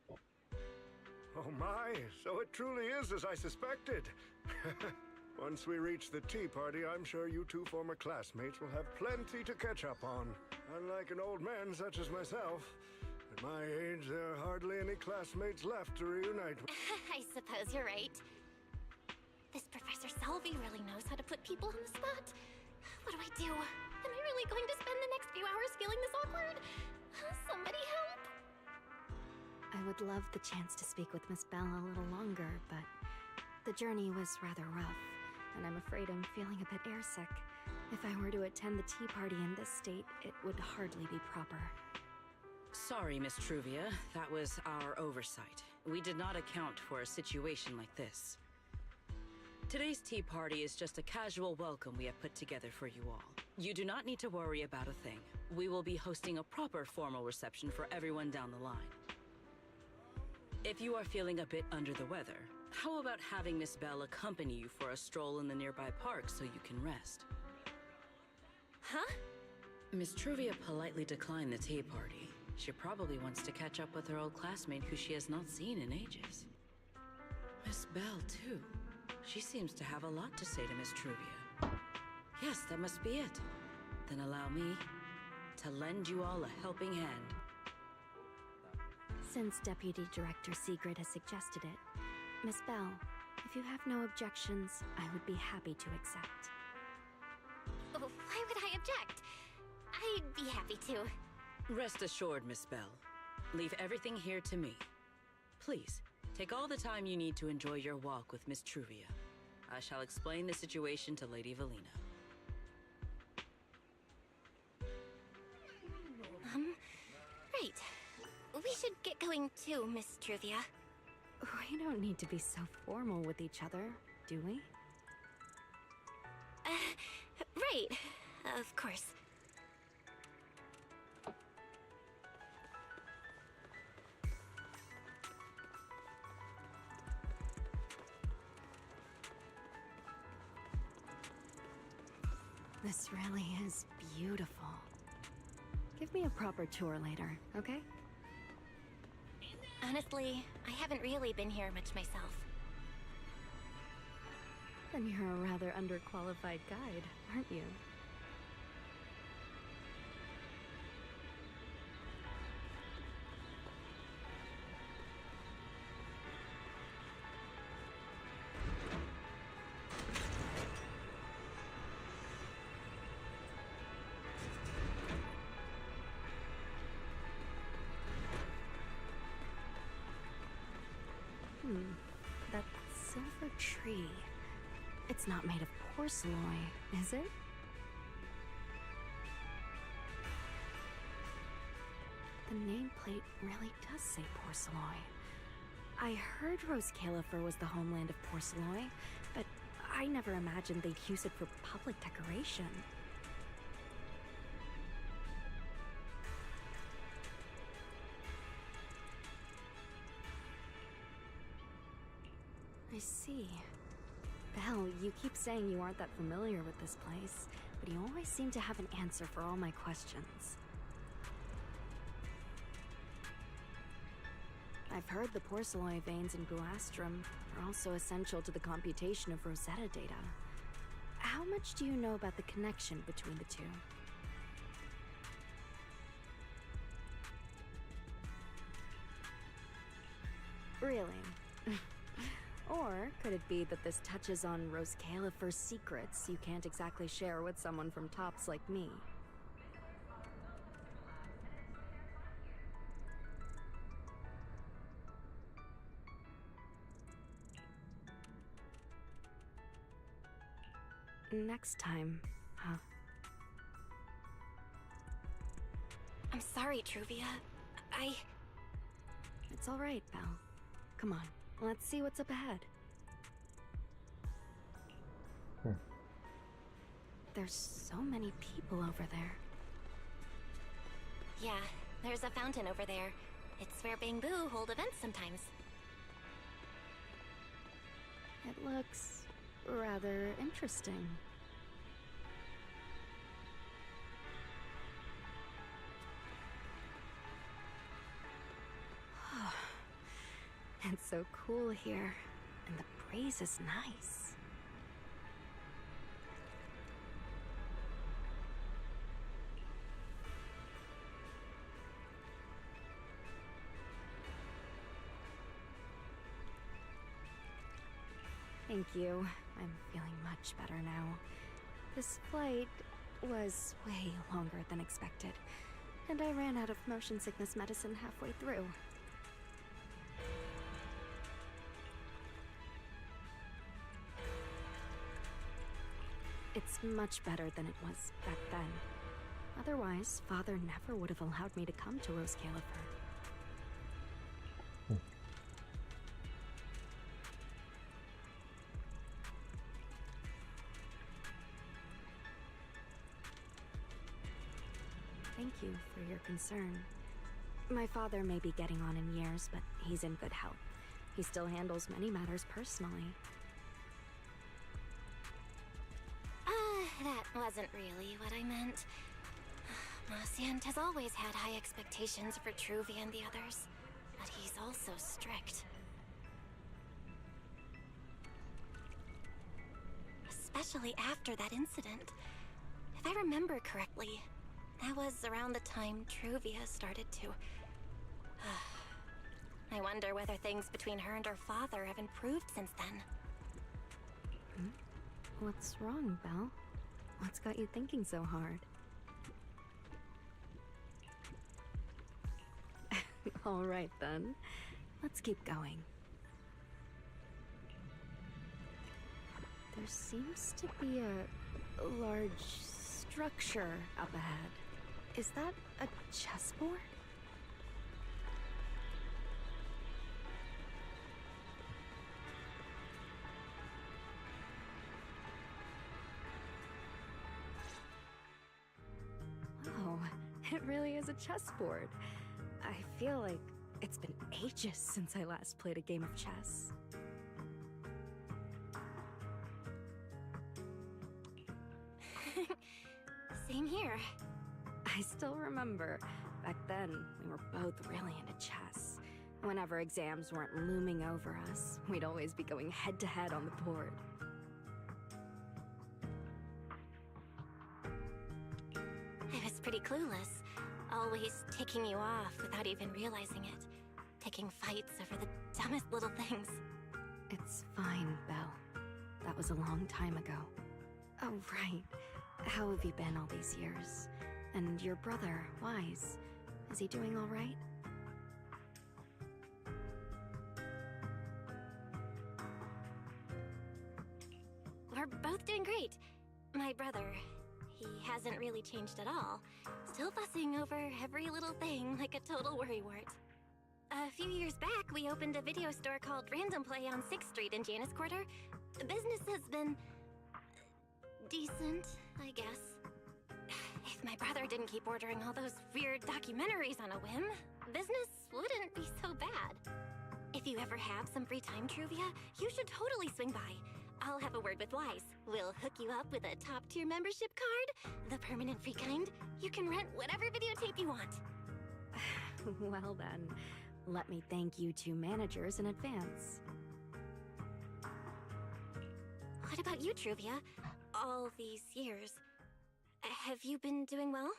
Oh my, so it truly is as I suspected. Once we reach the tea party, I'm sure you two former classmates will have plenty to catch up on. Unlike an old man such as myself, at my age, there are hardly any classmates left to reunite with. I suppose you're right. This Professor Salvi really knows how to put people on the spot. What do I do? Am I really going to spend the next few hours feeling this awkward? Somebody help! I would love the chance to speak with Miss Belle a little longer, but the journey was rather rough, and I'm afraid I'm feeling a bit airsick. If I were to attend the tea party in this state, it would hardly be proper. Sorry, Miss Truvia. That was our oversight. We did not account for a situation like this. Today's tea party is just a casual welcome we have put together for you all. You do not need to worry about a thing. We will be hosting a proper formal reception for everyone down the line. If you are feeling a bit under the weather, how about having Miss Belle accompany you for a stroll in the nearby park so you can rest? Huh? Miss Truvia politely declined the tea party. She probably wants to catch up with her old classmate who she has not seen in ages. Miss Belle, too. She seems to have a lot to say to Miss Truvia. Yes, that must be it. Then allow me to lend you all a helping hand. Since Deputy Director Sigrid has suggested it, Miss Belle, if you have no objections, I would be happy to accept. Oh, why would I object? I'd be happy to. Rest assured, Miss Belle. Leave everything here to me. Please, take all the time you need to enjoy your walk with Miss Truvia. I shall explain the situation to Lady Valina. Right. We should get going too, Miss Truvia. We don't need to be so formal with each other, do we? Right. Of course. This really is beautiful. Give me a proper tour later, okay? Honestly, I haven't really been here much myself. Then you're a rather underqualified guide, aren't you? That silver tree. It's not made of porcelain, is it? The nameplate really does say porcelain. I heard Rose Califer was the homeland of porcelain, but I never imagined they'd use it for public decoration. I see. Belle, you keep saying you aren't that familiar with this place, but you always seem to have an answer for all my questions. I've heard the porcelain veins in Buastrum are also essential to the computation of Rosetta data. How much do you know about the connection between the two? Really? Or could it be that this touches on Rose Califer's secrets you can't exactly share with someone from Tops like me? Next time, huh? I'm sorry, Truvia. It's all right, Belle. Come on, let's see what's up ahead. There's so many people over there. Yeah, there's a fountain over there. It's where Bangbu hold events sometimes. It looks rather interesting. It's so cool here, and the breeze is nice. Thank you. I'm feeling much better now. This flight was way longer than expected, and I ran out of motion sickness medicine halfway through. It's much better than it was back then. Otherwise, Father never would have allowed me to come to Rose Califer. Thank you for your concern. My father may be getting on in years, but he's in good health. He still handles many matters personally. That wasn't really what I meant. Marciant has always had high expectations for Truvia and the others, but he's also strict. Especially after that incident. If I remember correctly, that was around the time Truvia started to... I wonder whether things between her and her father have improved since then. What's wrong, Belle? What's got you thinking so hard? All right, then. Let's keep going. There seems to be a large structure up ahead. Is that a chessboard? Oh, it really is a chessboard. I feel like it's been ages since I last played a game of chess. Same here. I still remember. Back then, we were both really into chess. Whenever exams weren't looming over us, we'd always be going head-to-head on the board. pretty clueless, always ticking you off without even realizing it. Picking fights over the dumbest little things. It's fine, Belle. That was a long time ago. Oh, right. How have you been all these years? And your brother, Wise, is he doing all right? We're both doing great. My brother, he hasn't really changed at all. Still fussing over every little thing like a total worrywart. A few years back, we opened a video store called Random Play on 6th Street in Janus Quarter. Business has been decent, I guess. If my brother didn't keep ordering all those weird documentaries on a whim, business wouldn't be so bad. If you ever have some free time, Truvia, you should totally swing by. I'll have a word with Wise. We'll hook you up with a top-tier membership card, the permanent free kind. You can rent whatever videotape you want. Well then, let me thank you two managers in advance. What about you, Truvia? All these years, have you been doing well?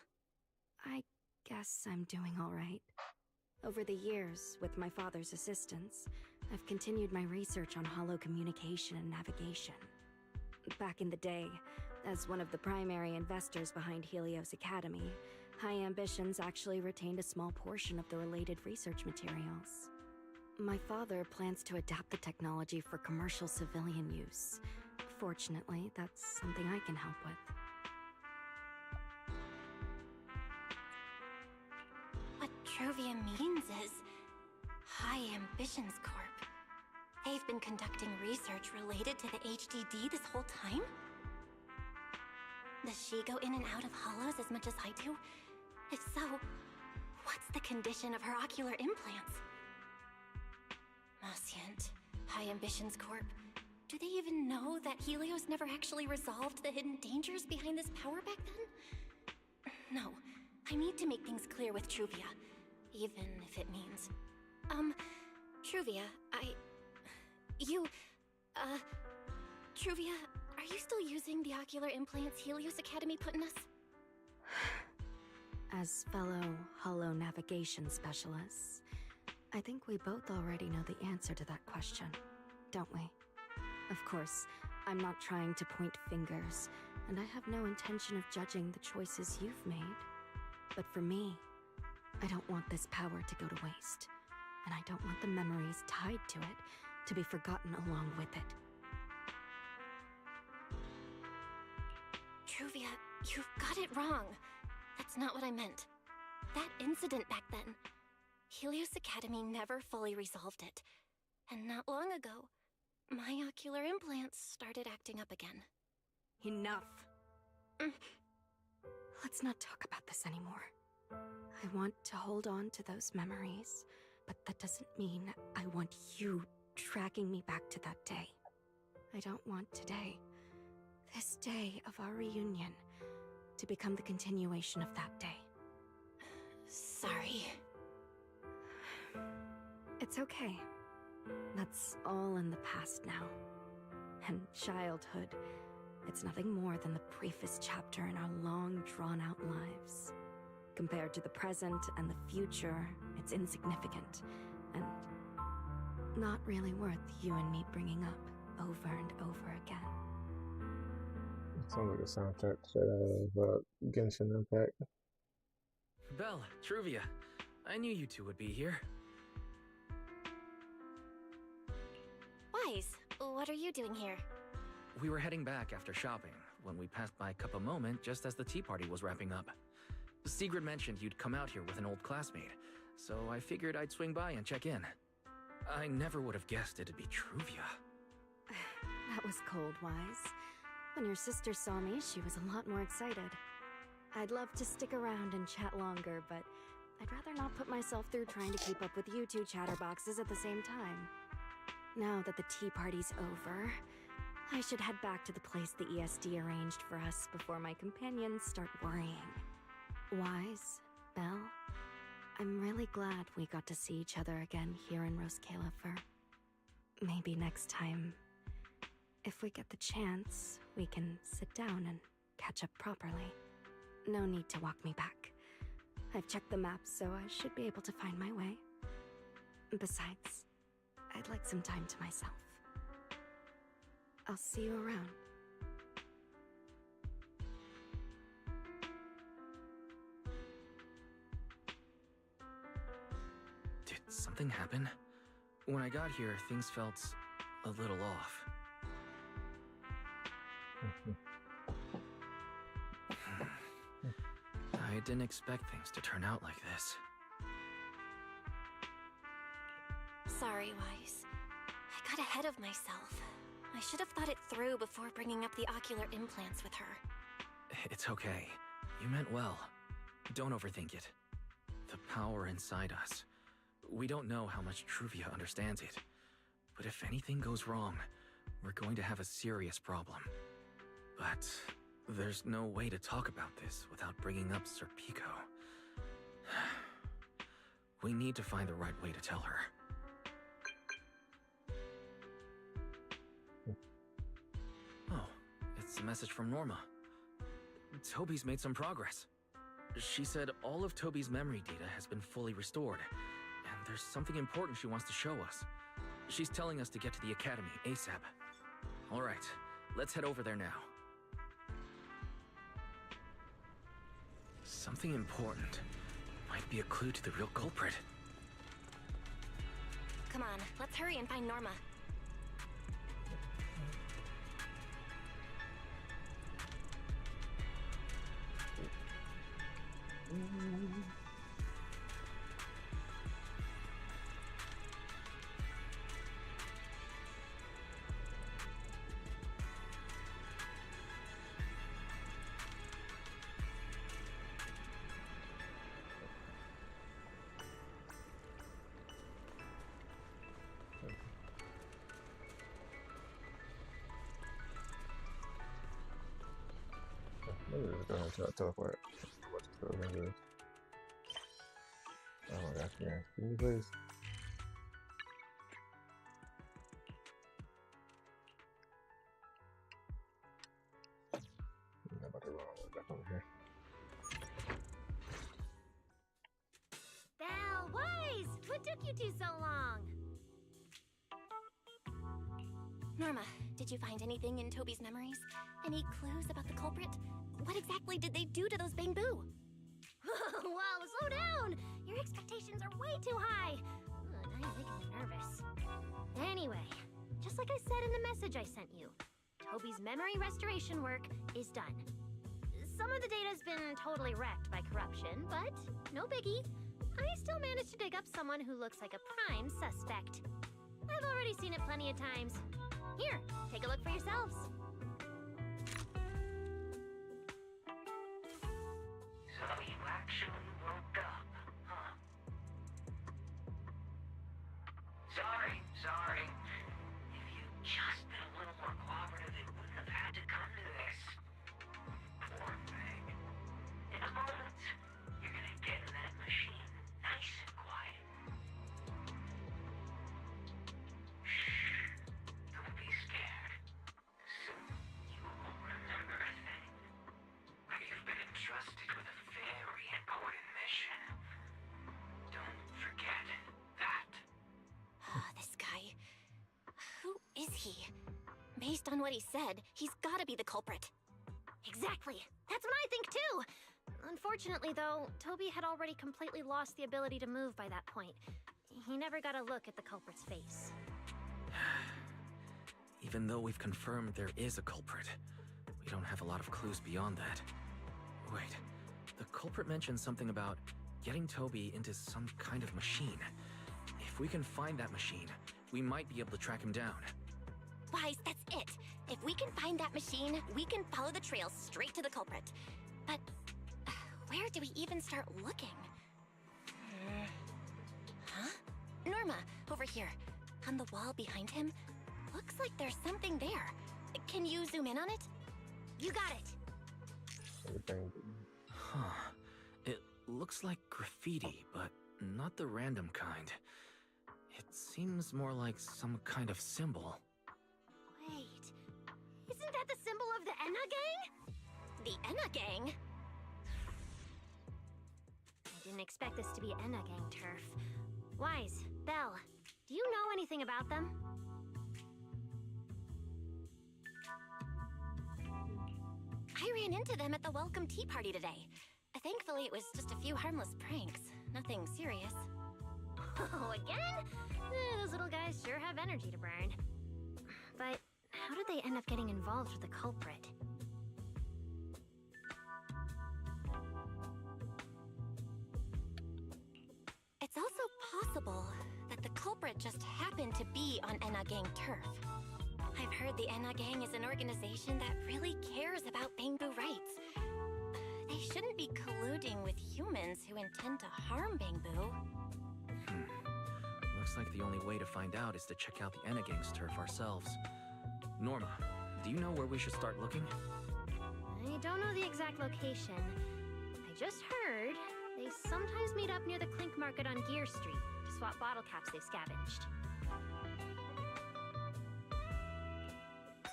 I guess I'm doing all right. Over the years, with my father's assistance, I've continued my research on holo communication and navigation. Back in the day, as one of the primary investors behind Helios Academy, High Ambitions actually retained a small portion of the related research materials. My father plans to adapt the technology for commercial civilian use. Fortunately, that's something I can help with. What Truvia means is High Ambitions Corp. They've been conducting research related to the HDD this whole time? Does she go in and out of holos as much as I do? If so, what's the condition of her ocular implants? Moscient, High Ambitions Corp. Do they even know that Helios never actually resolved the hidden dangers behind this power back then? No, I need to make things clear with Truvia, even if it means... Truvia, Truvia, are you still using the ocular implants Helios Academy put in us? As fellow holo navigation specialists, I think we both already know the answer to that question, don't we? Of course, I'm not trying to point fingers, and I have no intention of judging the choices you've made. But for me, I don't want this power to go to waste, and I don't want the memories tied to it to be forgotten along with it. Truvia, you've got it wrong. That's not what I meant. That incident back then, Helios Academy never fully resolved it. And not long ago, my ocular implants started acting up again. Enough. Let's not talk about this anymore. I want to hold on to those memories, but that doesn't mean I want you tracking me back to that day. I don't want today, this day of our reunion, to become the continuation of that day. Sorry. It's okay. That's all in the past now. And childhood, it's nothing more than the briefest chapter in our long, drawn-out lives. Compared to the present and the future, it's insignificant, and not really worth you and me bringing up over and over again. Sounds like a soundtrack straight out of Genshin Impact. Belle, Truvia, I knew you two would be here. Wise, what are you doing here? We were heading back after shopping when we passed by Cup a Moment just as the tea party was wrapping up. Sigrid mentioned you'd come out here with an old classmate, so I figured I'd swing by and check in. I never would have guessed it'd be Truvia. That was cold, Wise. When your sister saw me, she was a lot more excited. I'd love to stick around and chat longer, but I'd rather not put myself through trying to keep up with you two chatterboxes at the same time. Now that the tea party's over, I should head back to the place the ESD arranged for us before my companions start worrying. Wise, Belle, I'm really glad we got to see each other again here in Roskilde. Maybe next time, if we get the chance, we can sit down and catch up properly. No need to walk me back. I've checked the map, so I should be able to find my way. Besides, I'd like some time to myself. I'll see you around. Did something happen? When I got here, things felt a little off. I didn't expect things to turn out like this. Sorry, Weiss. I got ahead of myself. I should have thought it through before bringing up the ocular implants with her. It's okay. You meant well. Don't overthink it. The power inside us. We don't know how much Truvia understands it. But if anything goes wrong, we're going to have a serious problem. But there's no way to talk about this without bringing up Sir Pico. We need to find the right way to tell her. Oh, it's a message from Norma. Toby's made some progress. She said all of Toby's memory data has been fully restored, and there's something important she wants to show us. She's telling us to get to the academy ASAP. All right, let's head over there now. Something important. Might be a clue to the real culprit. Come on, let's hurry and find Norma. Maybe just go ahead and teleport. Oh my gosh, yeah. Can you please? I'm about to run all the way back over here. Belle, Weiss! What took you two so long? Norma, did you find anything in Toby's memories? Any clues about the culprit? What exactly did they do to those Bangbu? Whoa, slow down! Your expectations are way too high. Now you're making me nervous. Anyway, just like I said in the message I sent you, Toby's memory restoration work is done. Some of the data's been totally wrecked by corruption, but no biggie. I still managed to dig up someone who looks like a prime suspect. I've already seen it plenty of times. Here, take a look for yourselves. So you actually woke up, huh? Sorry. If you'd just been a little more cooperative, it wouldn't have had to come to this. Poor thing. In a moment, you're gonna get in that machine, nice and quiet. Shh. Don't be scared. Soon you will remember a thing. You've been entrusted with a very important mission. Don't forget that. This guy. Who is he? Based on what he said, he's gotta be the culprit. Exactly. That's what I think too. Unfortunately, though, Toby had already completely lost the ability to move by that point. He never got a look at the culprit's face. Even though we've confirmed there is a culprit, we don't have a lot of clues beyond that. Wait, the culprit mentioned something about getting Toby into some kind of machine. If we can find that machine, we might be able to track him down. Weiss, that's it. If we can find that machine, we can follow the trail straight to the culprit. But where do we even start looking? Huh? Norma, over here. On the wall behind him. Looks like there's something there. Can you zoom in on it? You got it. Huh. It looks like graffiti, but not the random kind. It seems more like some kind of symbol. Wait, isn't that the symbol of the Enna gang? The Enna gang? I didn't expect this to be Enna Gang turf. Wise, Belle, do you know anything about them? I ran into them at the welcome tea party today. Thankfully, it was just a few harmless pranks. Nothing serious. Oh, again? Those little guys sure have energy to burn. But how did they end up getting involved with the culprit? It's also possible that the culprit just happened to be on Enna Gang turf. I've heard the Enna Gang is an organization that really cares about Bangbu rights. They shouldn't be colluding with humans who intend to harm Bangbu. Looks like the only way to find out is to check out the Enna Gang's turf ourselves. Norma, do you know where we should start looking? I don't know the exact location. I just heard they sometimes meet up near the Clink Market on Gear Street to swap bottle caps they've scavenged.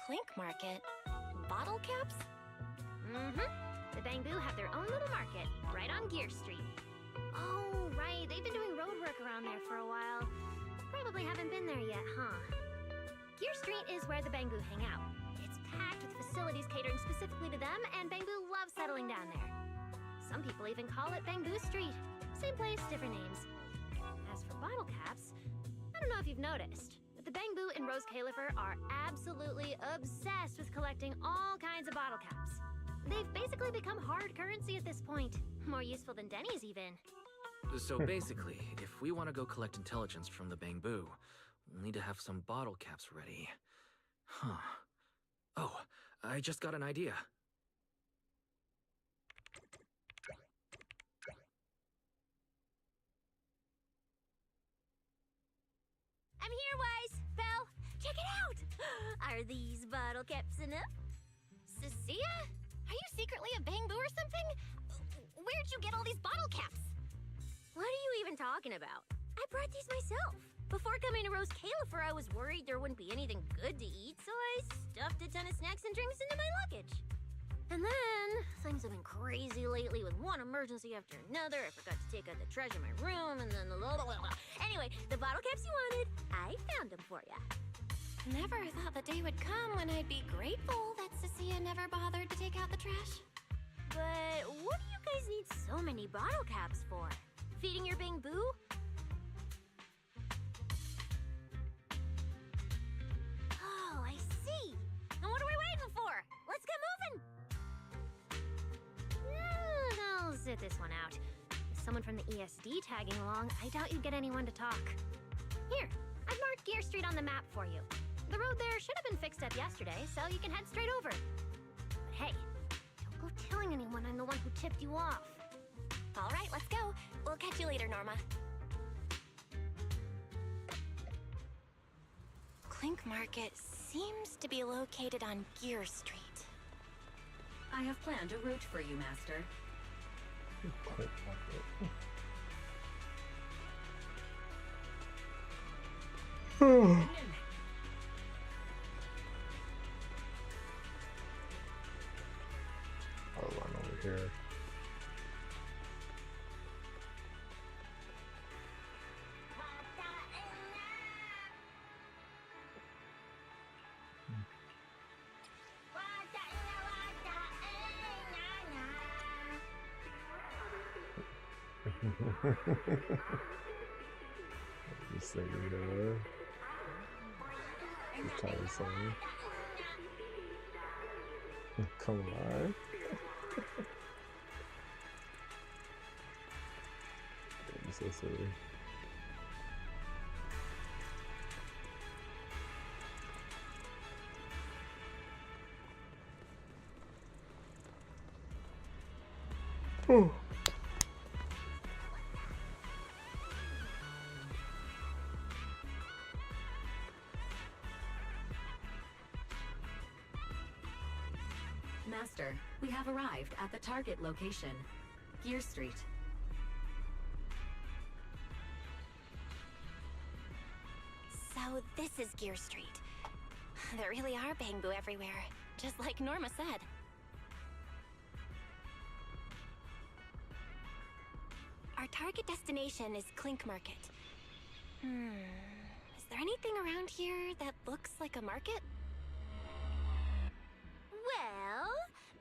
Clink Market? Bottle caps? Mm-hmm. The Bangbu have their own little market, right on Gear Street. Oh, right, they've been doing road work around there for a while. Probably haven't been there yet, huh? Gear Street is where the Bangbu hang out. It's packed with facilities catering specifically to them, and Bangbu loves settling down there. Some people even call it Bangbu Street. Same place, different names. As for bottle caps, I don't know if you've noticed, but the Bangbu and Rose Califer are absolutely obsessed with collecting all kinds of bottle caps. They've basically become hard currency at this point. More useful than Denny's, even. So basically, if we want to go collect intelligence from the Bangbu, we'll need to have some bottle caps ready. Huh. Oh, I just got an idea. I'm here, Wise! Belle, check it out! Are these bottle caps enough? Cecilia? Are you secretly a Bangbu or something? Where'd you get all these bottle caps? What are you even talking about? I brought these myself. Before coming to Rose Califer, I was worried there wouldn't be anything good to eat, so I stuffed a ton of snacks and drinks into my luggage. And then, things have been crazy lately with one emergency after another. I forgot to take out the trash in my room, and then Anyway, the bottle caps you wanted, I found them for ya. Never thought the day would come when I'd be grateful that Cecilia never bothered to take out the trash. But what do you guys need so many bottle caps for? Feeding your Bangbu? Oh, I see. And what are we waiting for? Let's get moving. I'll sit this one out. With someone from the ESD tagging along, I doubt you'd get anyone to talk. Here, I've marked Gear Street on the map for you. The road there should have been fixed up yesterday, so you can head straight over. But hey, don't go telling anyone I'm the one who tipped you off. All right, let's go. We'll catch you later, Norma. Clink Market seems to be located on Gear Street. I have planned a route for you, Master. Clink Market. I'll run over here. Just singing there. Just trying to sing. Come on. I'm so silly. Oh. Master, we have arrived at the target location, Gear Street. So this is Gear Street. There really are Bangbu everywhere, just like Norma said. Our target destination is Clink Market. Is there anything around here that looks like a market? Well,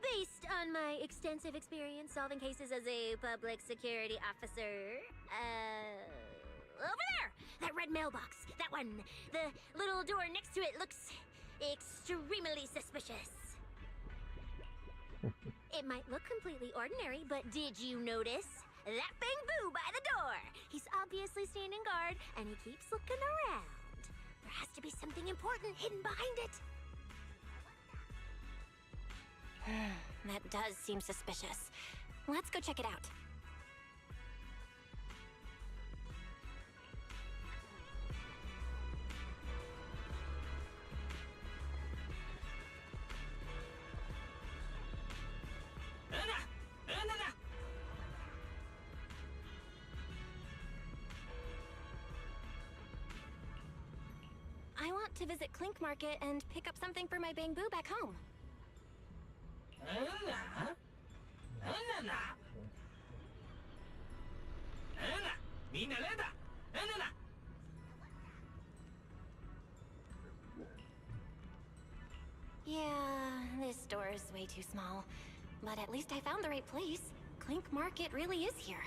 based on my extensive experience solving cases as a public security officer, over there! That red mailbox, that one. The little door next to it looks extremely suspicious. It might look completely ordinary, but did you notice? That Bang Boo by the door! He's obviously standing guard, and he keeps looking around. There has to be something important hidden behind it. That does seem suspicious. Let's go check it out. I want to visit Clink Market and pick up something for my Bang Boo back home. Yeah, this store is way too small. But at least I found the right place. Clink Market really is here.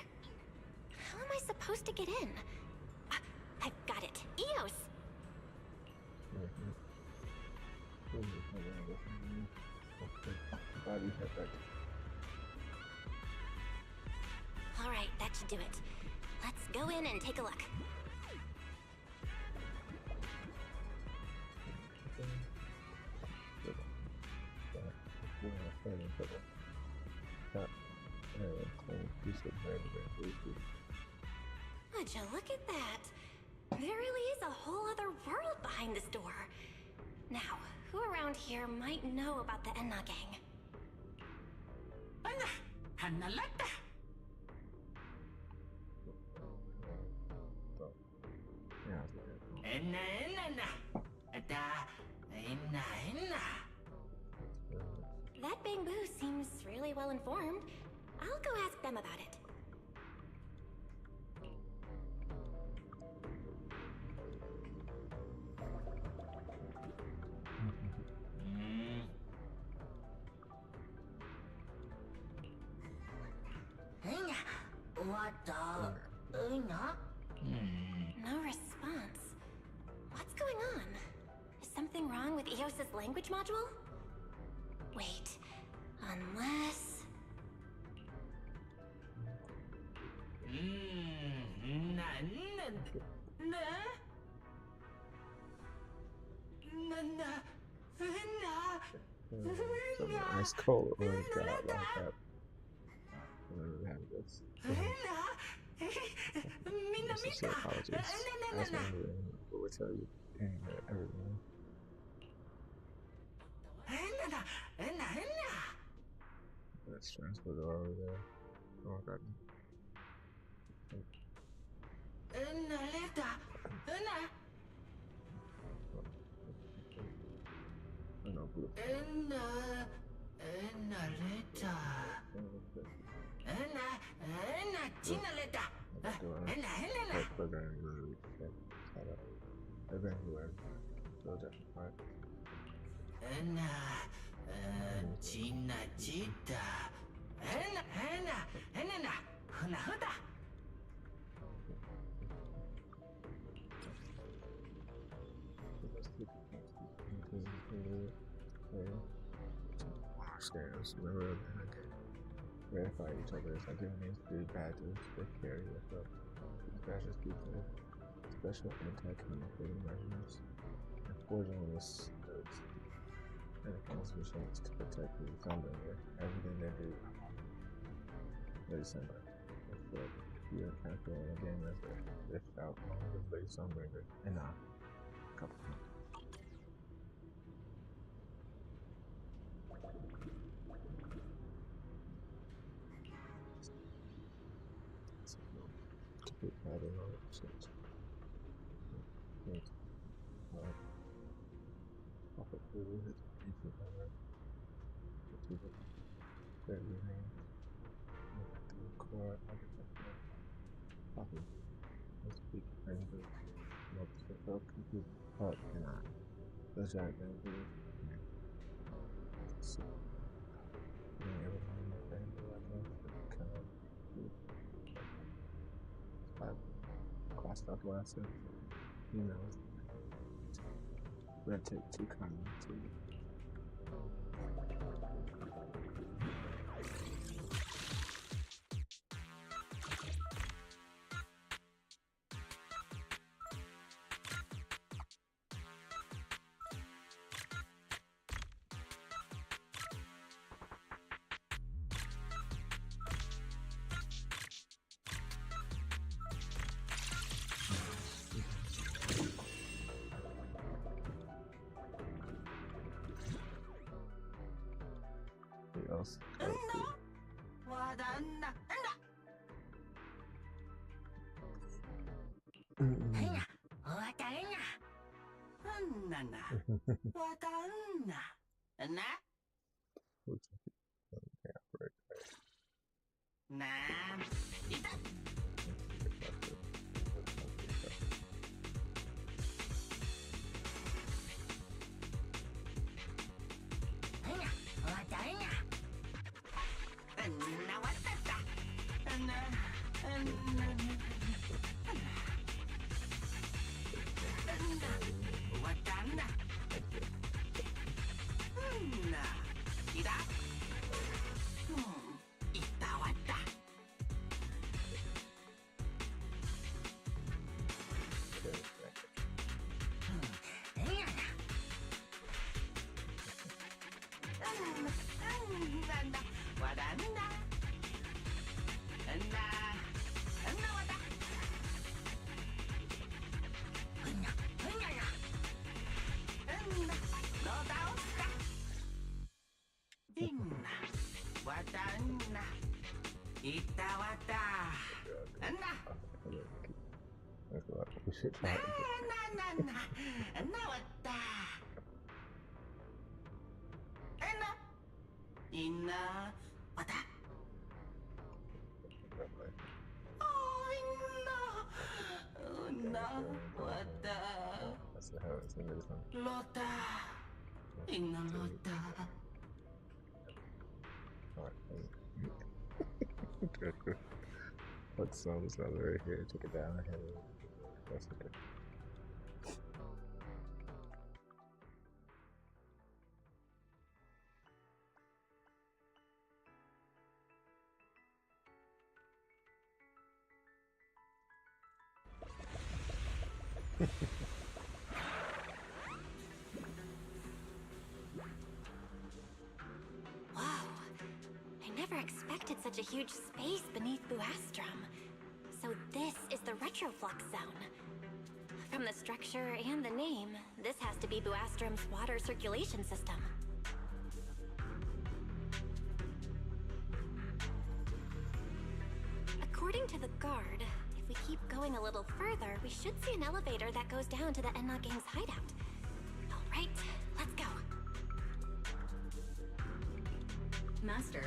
How am I supposed to get in? I've got it. Eos! Alright, that should do it. Let's go in and take a look. Would you look at that? There really is a whole other world behind this door. Now, who around here might know about the Enna gang? That Bang Boo seems really well informed. I'll go ask them about it. No response. What's going on? Is something wrong with Eos's language module? Wait, unless... Ice cold. Oh my god, like that. I don't really have this. This is apologies. That's what I'm doing. But we'll tell you everything. That's transport over there. Oh my god. I know blue. Scams. Remember that? Verify each other's identities through badges that carry with them. These badges keep the special anti-counterfeiting measures and poisonous goods and against machines to protect the Sunbringer. Everything they do, Lady Sunbringer. If you encounter one again as a lift out along with Lady Sunbringer and a couple of times. I don't know. Coffee. Let's speak English. Multiple complete part and I. Let's try that. Yeah, everything in the family right now. Kind of crossed out glasses. You know, we're gonna take 2 kindly to you. Else. We should try it. That's the hell it's in this one. What song is not right here? Took it down. That's okay. Whoa. I never expected such a huge space beneath Buastrom. So this is the retroflux zone. From the structure and the name, this has to be Buastrom's water circulation system. According to the guard, if we keep going a little further, we should see an elevator that goes down to the Enna Gang's hideout. All right, let's go. Master,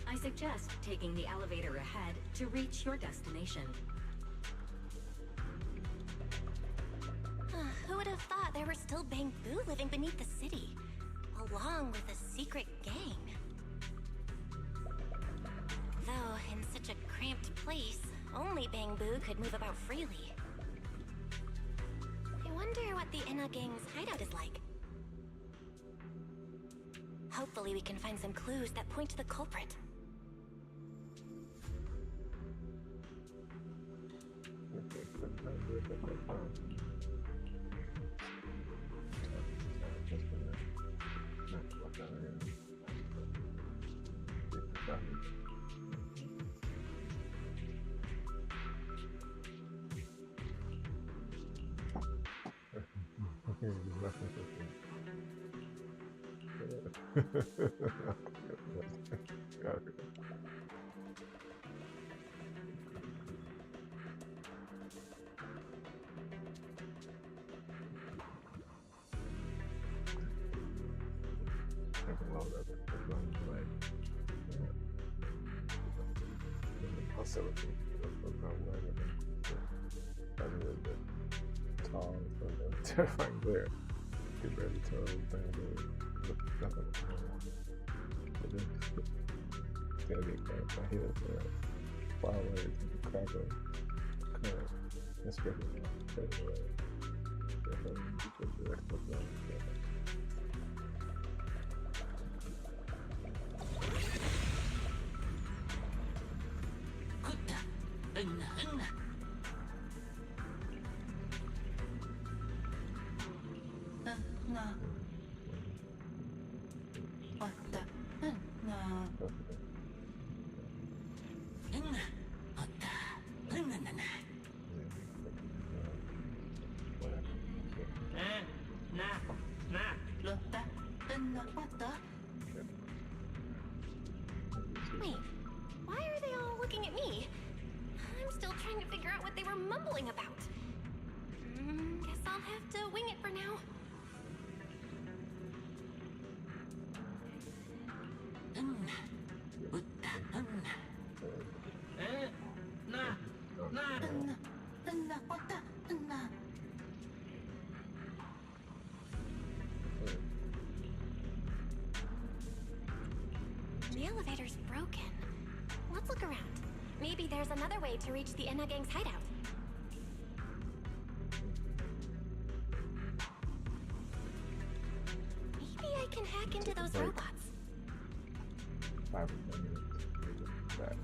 I suggest taking the elevator ahead to reach your destination. Who would have thought there were still Bangbu living beneath the city, along with a secret gang? Though, in such a cramped place, only Bangbu could move about freely. I wonder what the Enna Gang's hideout is like. Hopefully we can find some clues that point to the culprit. call for the terrifying glare. Get ready to thing to look nothing. But then gotta get caught by heels for that. Flowers and crackle. Current. That's great. Wait, why are they all looking at me? I'm still trying to figure out what they were mumbling about. Guess I'll have to wing it for now. The elevator's broken. Let's look around. Maybe there's another way to reach the Enna Gang's hideout. Maybe I can hack into those robots. 5 or 10 minutes. Back.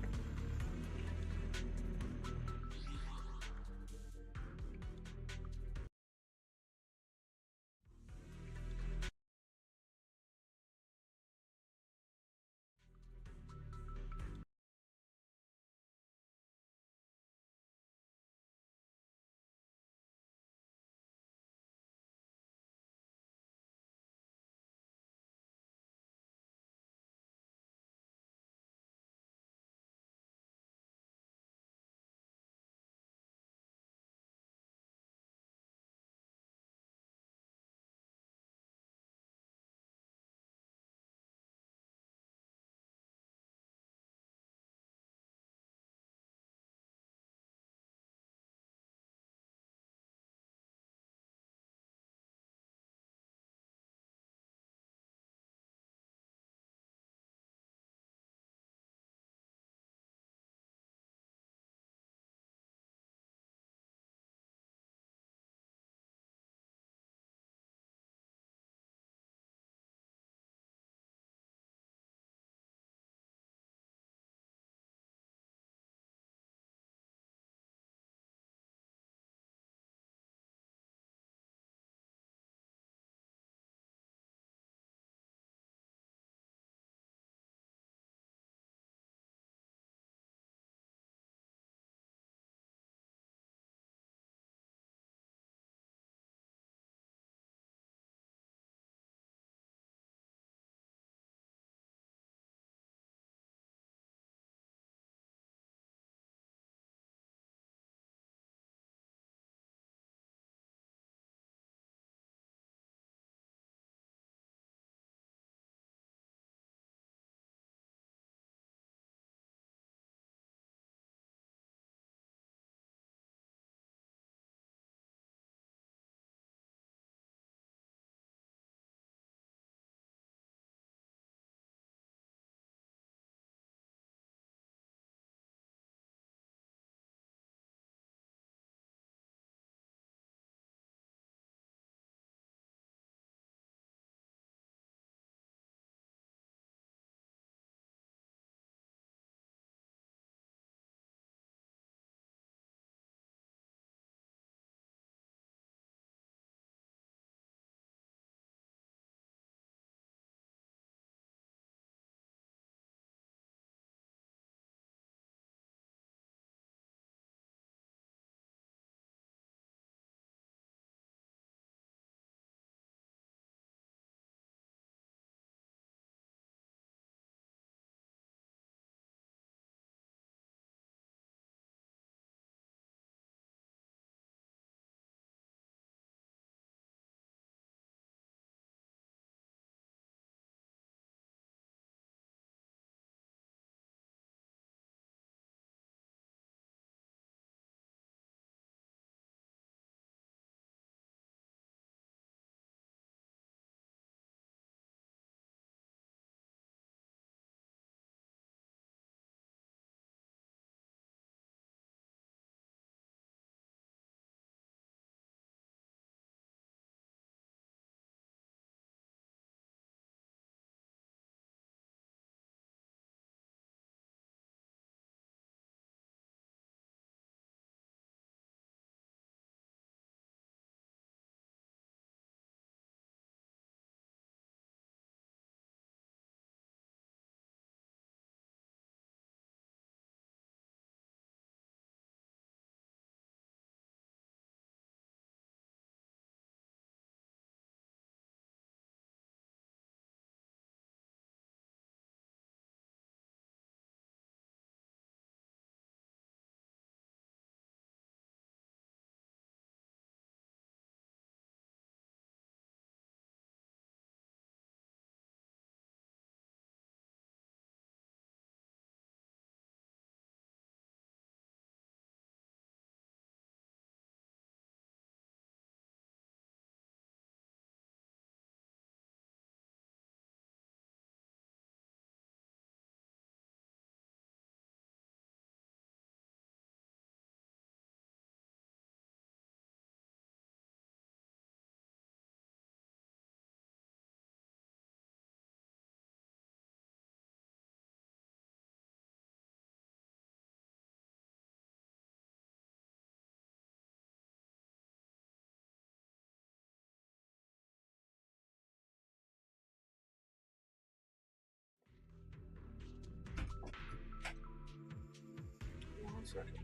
second.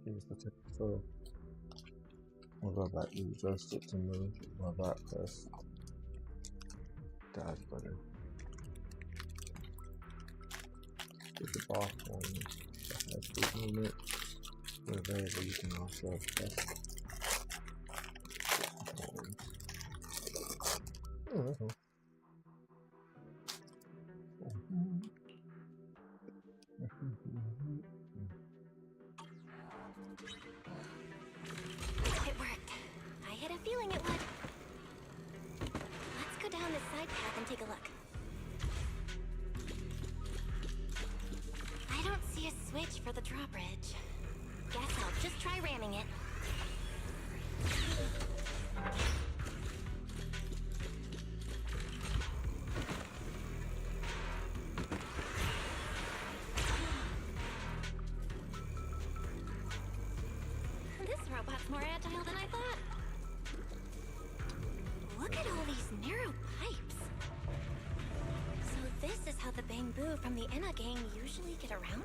Use the tip for we'll go back to the joystick to move my back press. Dodge button. Get the ball on that speed movement. With variable you can also press. Oh, that's one. It worked. I had a feeling it would. Let's go down this side path and take a look. I don't see a switch for the drawbridge. Guess I'll just try ramming it. This robot's more agile than I thought. Look at all these narrow pipes. So this is how the Bangbu from the Enna gang usually get around?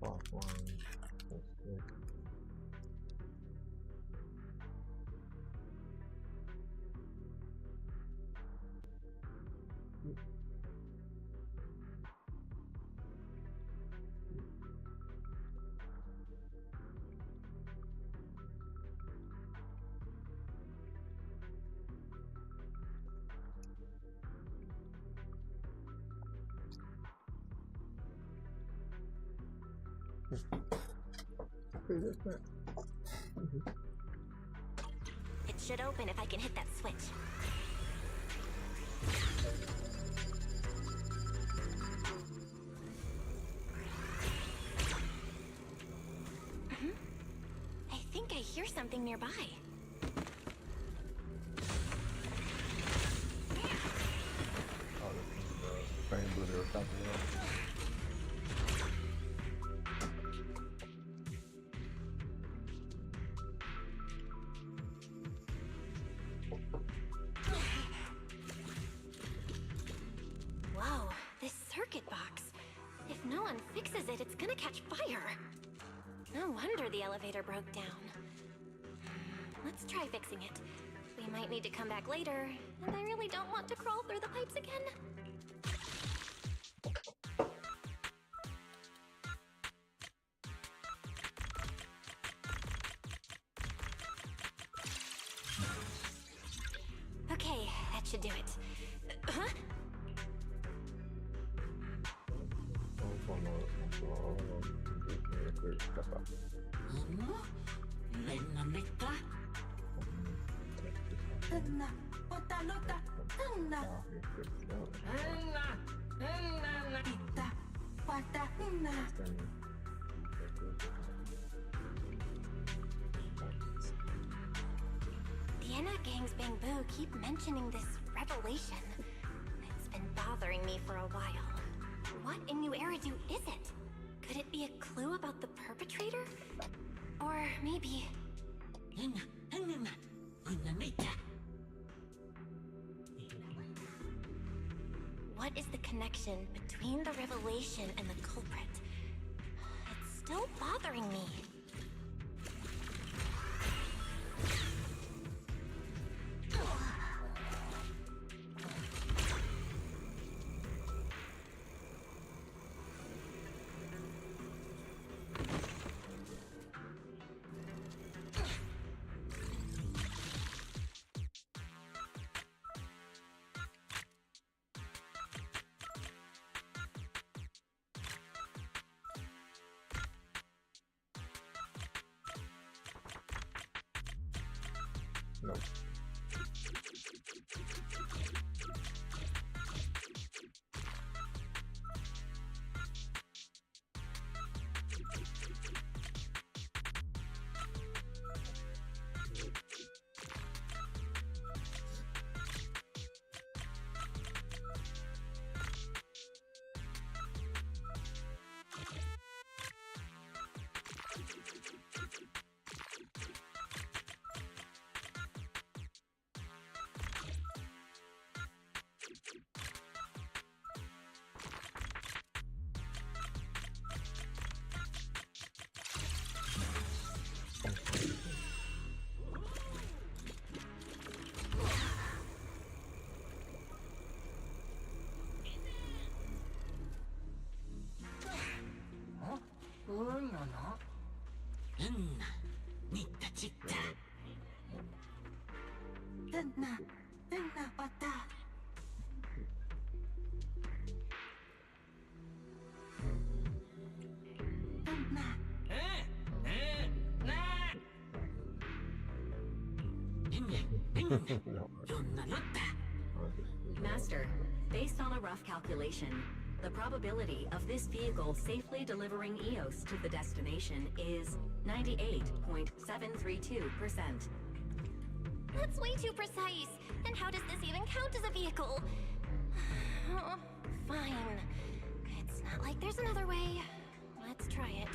Offline. That's good. It should open if I can hit that switch. I think I hear something nearby. Oh, this is the flame blue they were talking about. Whoa, this circuit box. If no one fixes it, it's gonna catch fire. No wonder the elevator broke down. Let's try fixing it. We might need to come back later, and I really don't want to crawl through the pipes again. Okay, that should do it. Huh? The Enna Gang's Bang Boo keep mentioning this revelation. It's been bothering me for a while. What in New Eridu is it? Could it be a clue about the perpetrator? Or maybe... What is the connection between the revelation and the culprit? It's still bothering me. Nope. Master, based on a rough calculation, the probability of this vehicle safely delivering EOS to the destination is 98.732%. That's way too precise. And how does this even count as a vehicle? Oh, fine. It's not like there's another way. Let's try it.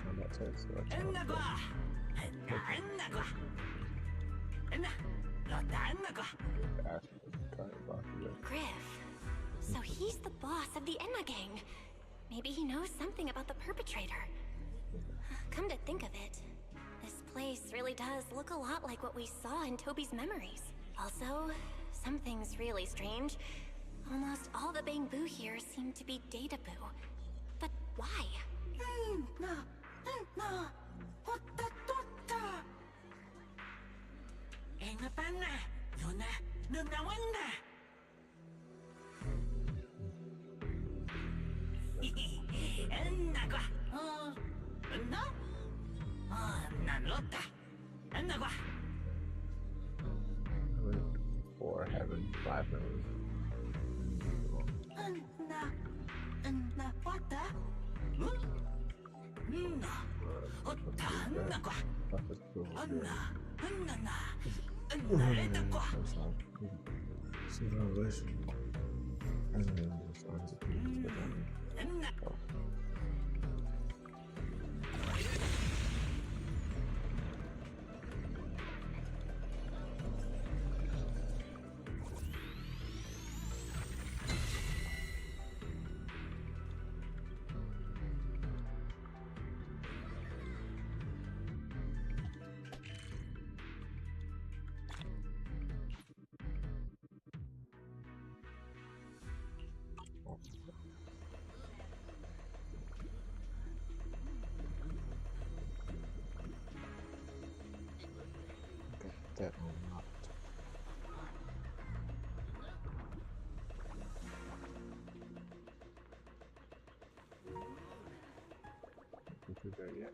Combat test. Griff. So he's the boss of the Enna gang. Maybe he knows something about the perpetrator. Come to think of it, this place really does look a lot like what we saw in Toby's memories. Also, something's really strange. Almost all the Bangbu here seem to be Data-Boo. But why? Or having 5 members. That unlocked. Isn't there yet?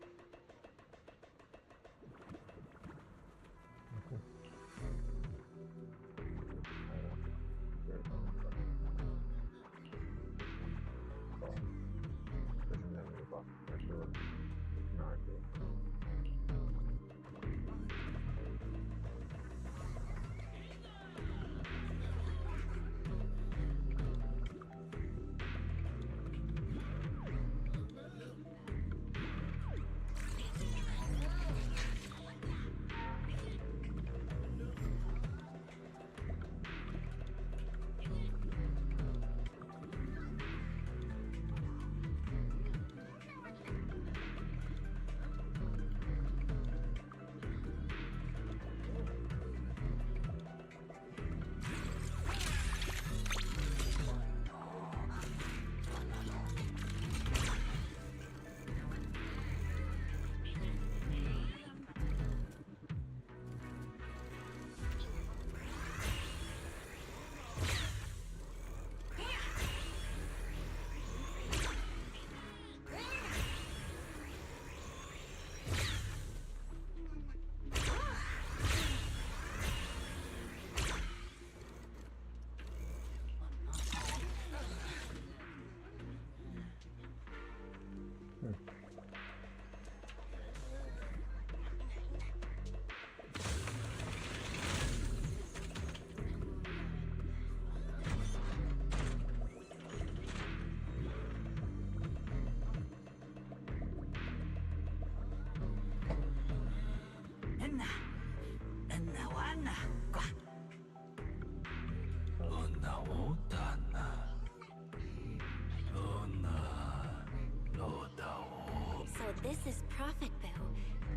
This is Prophet Boo,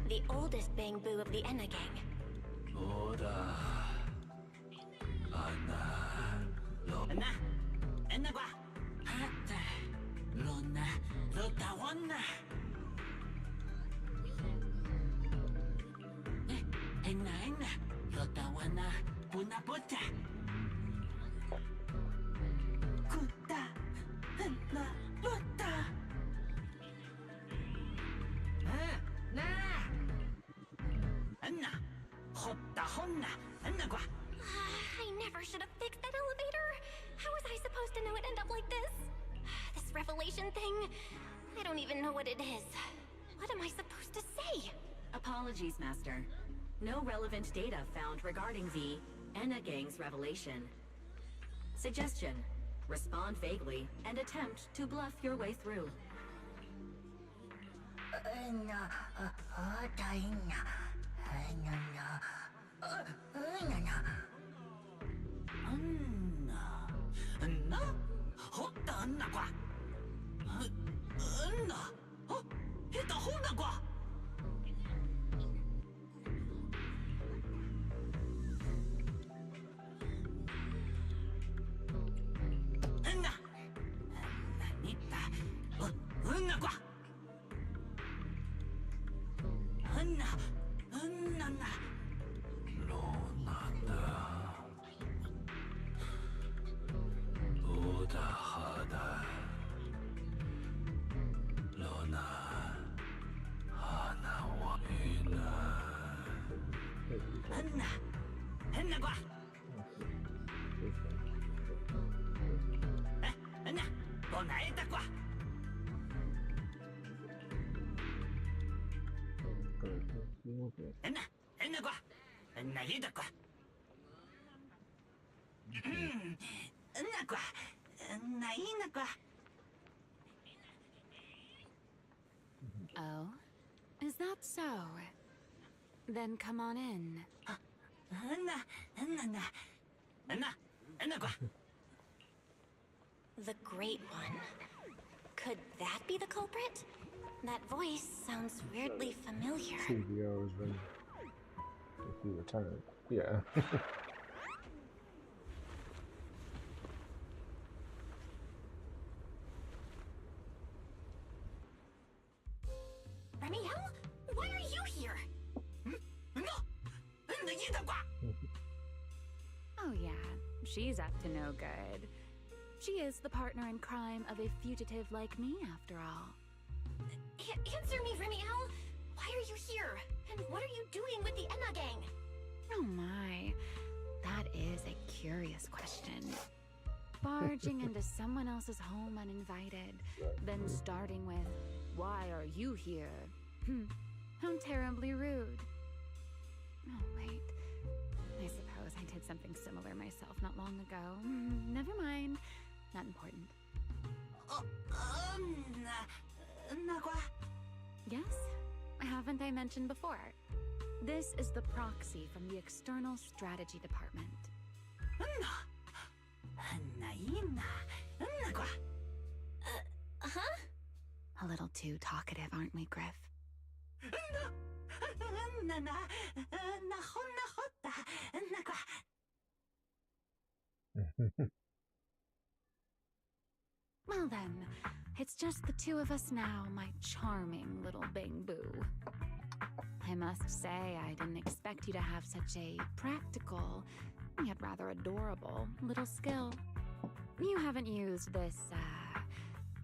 the oldest Bangbu of the Enna gang. I never should have fixed that elevator. How was I supposed to know it'd end up like this? This revelation thing, I don't even know what it is. What am I supposed to say? Apologies, Master. No relevant data found regarding the Enna Gang's revelation. Suggestion. Respond vaguely and attempt to bluff your way through. Oh? Is that so? Then come on in. The Great One. Could that be the culprit? That voice sounds weirdly familiar. TVO has been. If he returned. Yeah. Remiel? Why are you here? Oh yeah, she's up to no good. She is the partner in crime of a fugitive like me, after all. Answer me, Remiel! Why are you here? And what are you doing with the Enna gang? Oh my, that is a curious question. Barging into someone else's home uninvited, then starting with, "Why are you here?" How terribly rude. Oh wait, I suppose I did something similar myself not long ago. Never mind, not important. Yes, haven't I mentioned before? This is the proxy from the External Strategy Department. Huh? A little too talkative, aren't we, Griff? Well then, it's just the two of us now, my charming little Bang Boo. I must say, I didn't expect you to have such a practical, yet rather adorable, little skill. You haven't used this,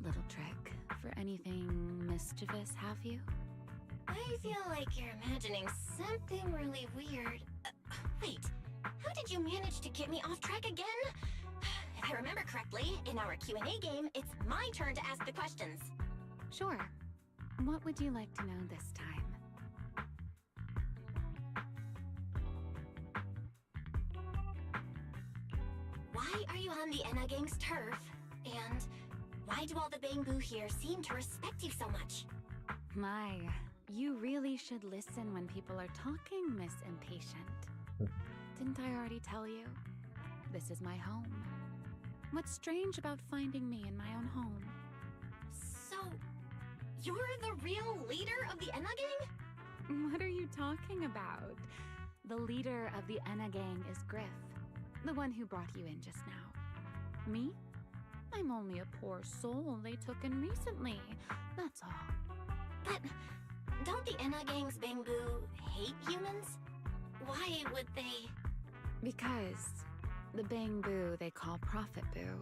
little trick for anything mischievous, have you? I feel like you're imagining something really weird. Wait, how did you manage to get me off track again? If I remember correctly, in our Q&A game, it's my turn to ask the questions. Sure. What would you like to know this time? Why are you on the Enna gang's turf? And why do all the Bang Boo here seem to respect you so much? My, you really should listen when people are talking, Miss Impatient. Didn't I already tell you? This is my home. What's strange about finding me in my own home? So, you're the real leader of the Enna gang? What are you talking about? The leader of the Enna gang is Griff, the one who brought you in just now. Me? I'm only a poor soul they took in recently, that's all. But don't the Enna gang's Bang Boo hate humans? Why would they? Because the Bang Boo they call Prophet Boo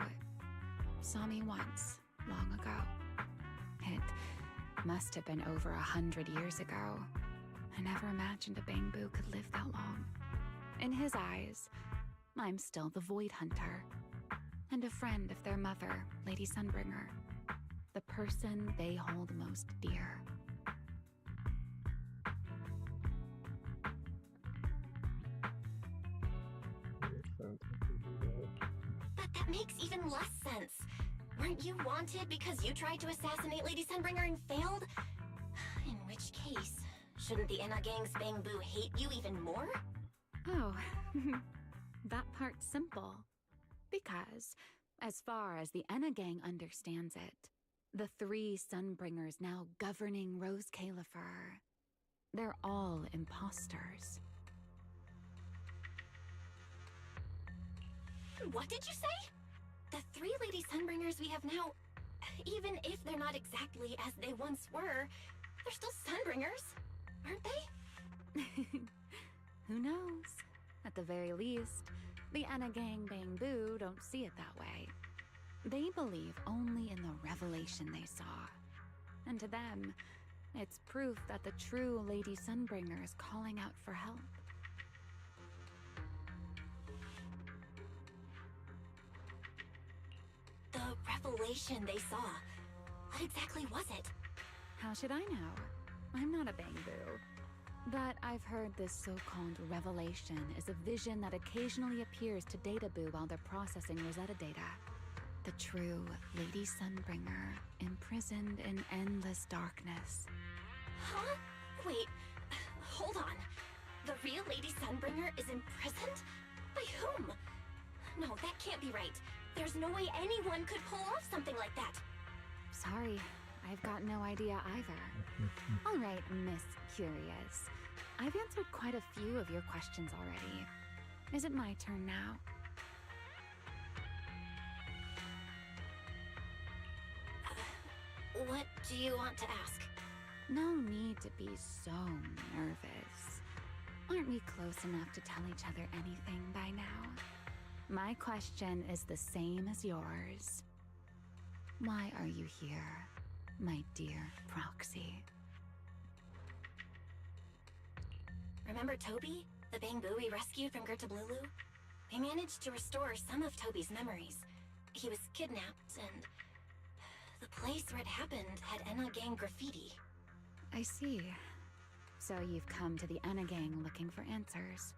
saw me once, long ago. It must have been over 100 years ago. I never imagined a Bang Boo could live that long. In his eyes, I'm still the Void Hunter, and a friend of their mother, Lady Sunbringer, the person they hold most dear. But that makes even even less sense. Weren't you wanted because you tried to assassinate Lady Sunbringer and failed? In which case, shouldn't the Enna Gang's Bangbu hate you even more? Oh, that part's simple. Because, as far as the Enna Gang understands it, the 3 Sunbringers now governing Rose Califer, they're all imposters. What did you say? The 3 Lady Sunbringers we have now, even if they're not exactly as they once were, they're still Sunbringers, aren't they? Who knows? At the very least, the Enna Gang Bangbu don't see it that way. They believe only in the revelation they saw. And to them, it's proof that the true Lady Sunbringer is calling out for help. The revelation they saw. What exactly was it? How should I know? I'm not a Bangbu. But I've heard this so-called revelation is a vision that occasionally appears to Databoo while they're processing Rosetta data. The true Lady Sunbringer, imprisoned in endless darkness. Huh? Wait, hold on. The real Lady Sunbringer is imprisoned? By whom? No, that can't be right. There's no way anyone could pull off something like that. Sorry, I've got no idea either. All right, Miss Curious. I've answered quite a few of your questions already. Is it my turn now? What do you want to ask? No need to be so nervous. Aren't we close enough to tell each other anything by now? My question is the same as yours. Why are you here, my dear Proxy? Remember Toby? The Bangbu we rescued from Gertablulu? We managed to restore some of Toby's memories. He was kidnapped, and the place where it happened had Enna Gang graffiti. I see. So you've come to the Enna Gang looking for answers.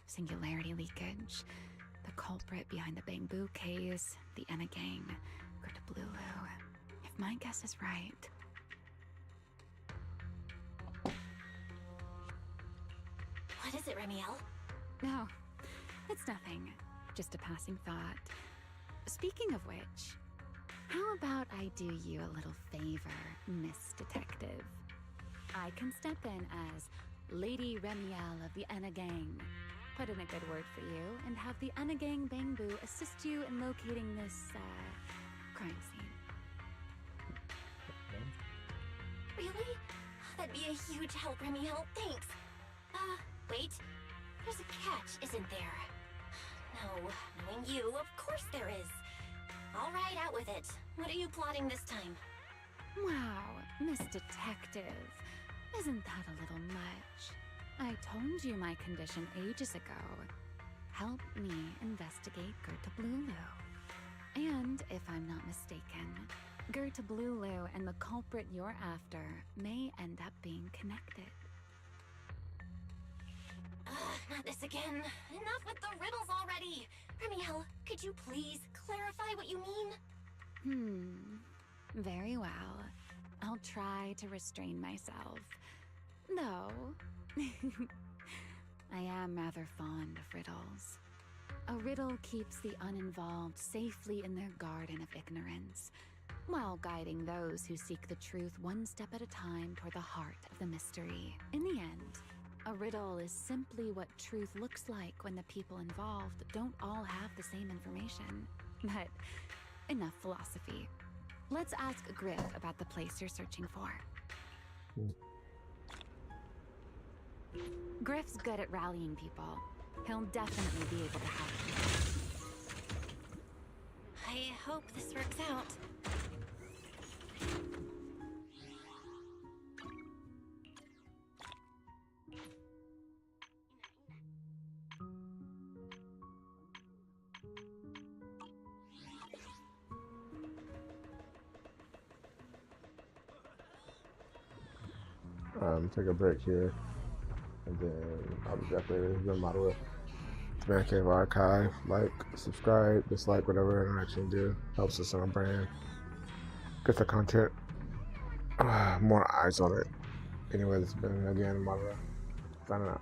Singularity leakage, the culprit behind the Bangbu case, the Enna Gang, Gertablulu. If my guess is right... What is it, Remiel? No, it's nothing. Just a passing thought. Speaking of which, how about I do you a little favor, Miss Detective? I can step in as Lady Remiel of the Enna Gang, put in a good word for you, and have the Enna Gang Bangbu assist you in locating this, crime scene. Really? That'd be a huge help, Remiel. Thanks. Wait. There's a catch, isn't there? No, knowing you, of course there is. All right, out with it. What are you plotting this time? Wow, Miss Detective. Isn't that a little much? I told you my condition ages ago. Help me investigate Gertablulu. And if I'm not mistaken, Gertablulu and the culprit you're after may end up being connected. Not this again. Enough with the riddles already. Remiel, could you please clarify what you mean? Very well. I'll try to restrain myself. Though, I am rather fond of riddles. A riddle keeps the uninvolved safely in their garden of ignorance, while guiding those who seek the truth one step at a time toward the heart of the mystery. In the end, a riddle is simply what truth looks like when the people involved don't all have the same information. But enough philosophy. Let's ask Griff about the place you're searching for. Griff's good at rallying people. He'll definitely be able to help you. I hope this works out. Take a break here, and then I'll be back later. It's been my way. Man Cave Archive. Like, subscribe, dislike, whatever interaction you do. Helps us on our brand. Get the content. More eyes on it. Anyway, this has been again Mara. Signing out.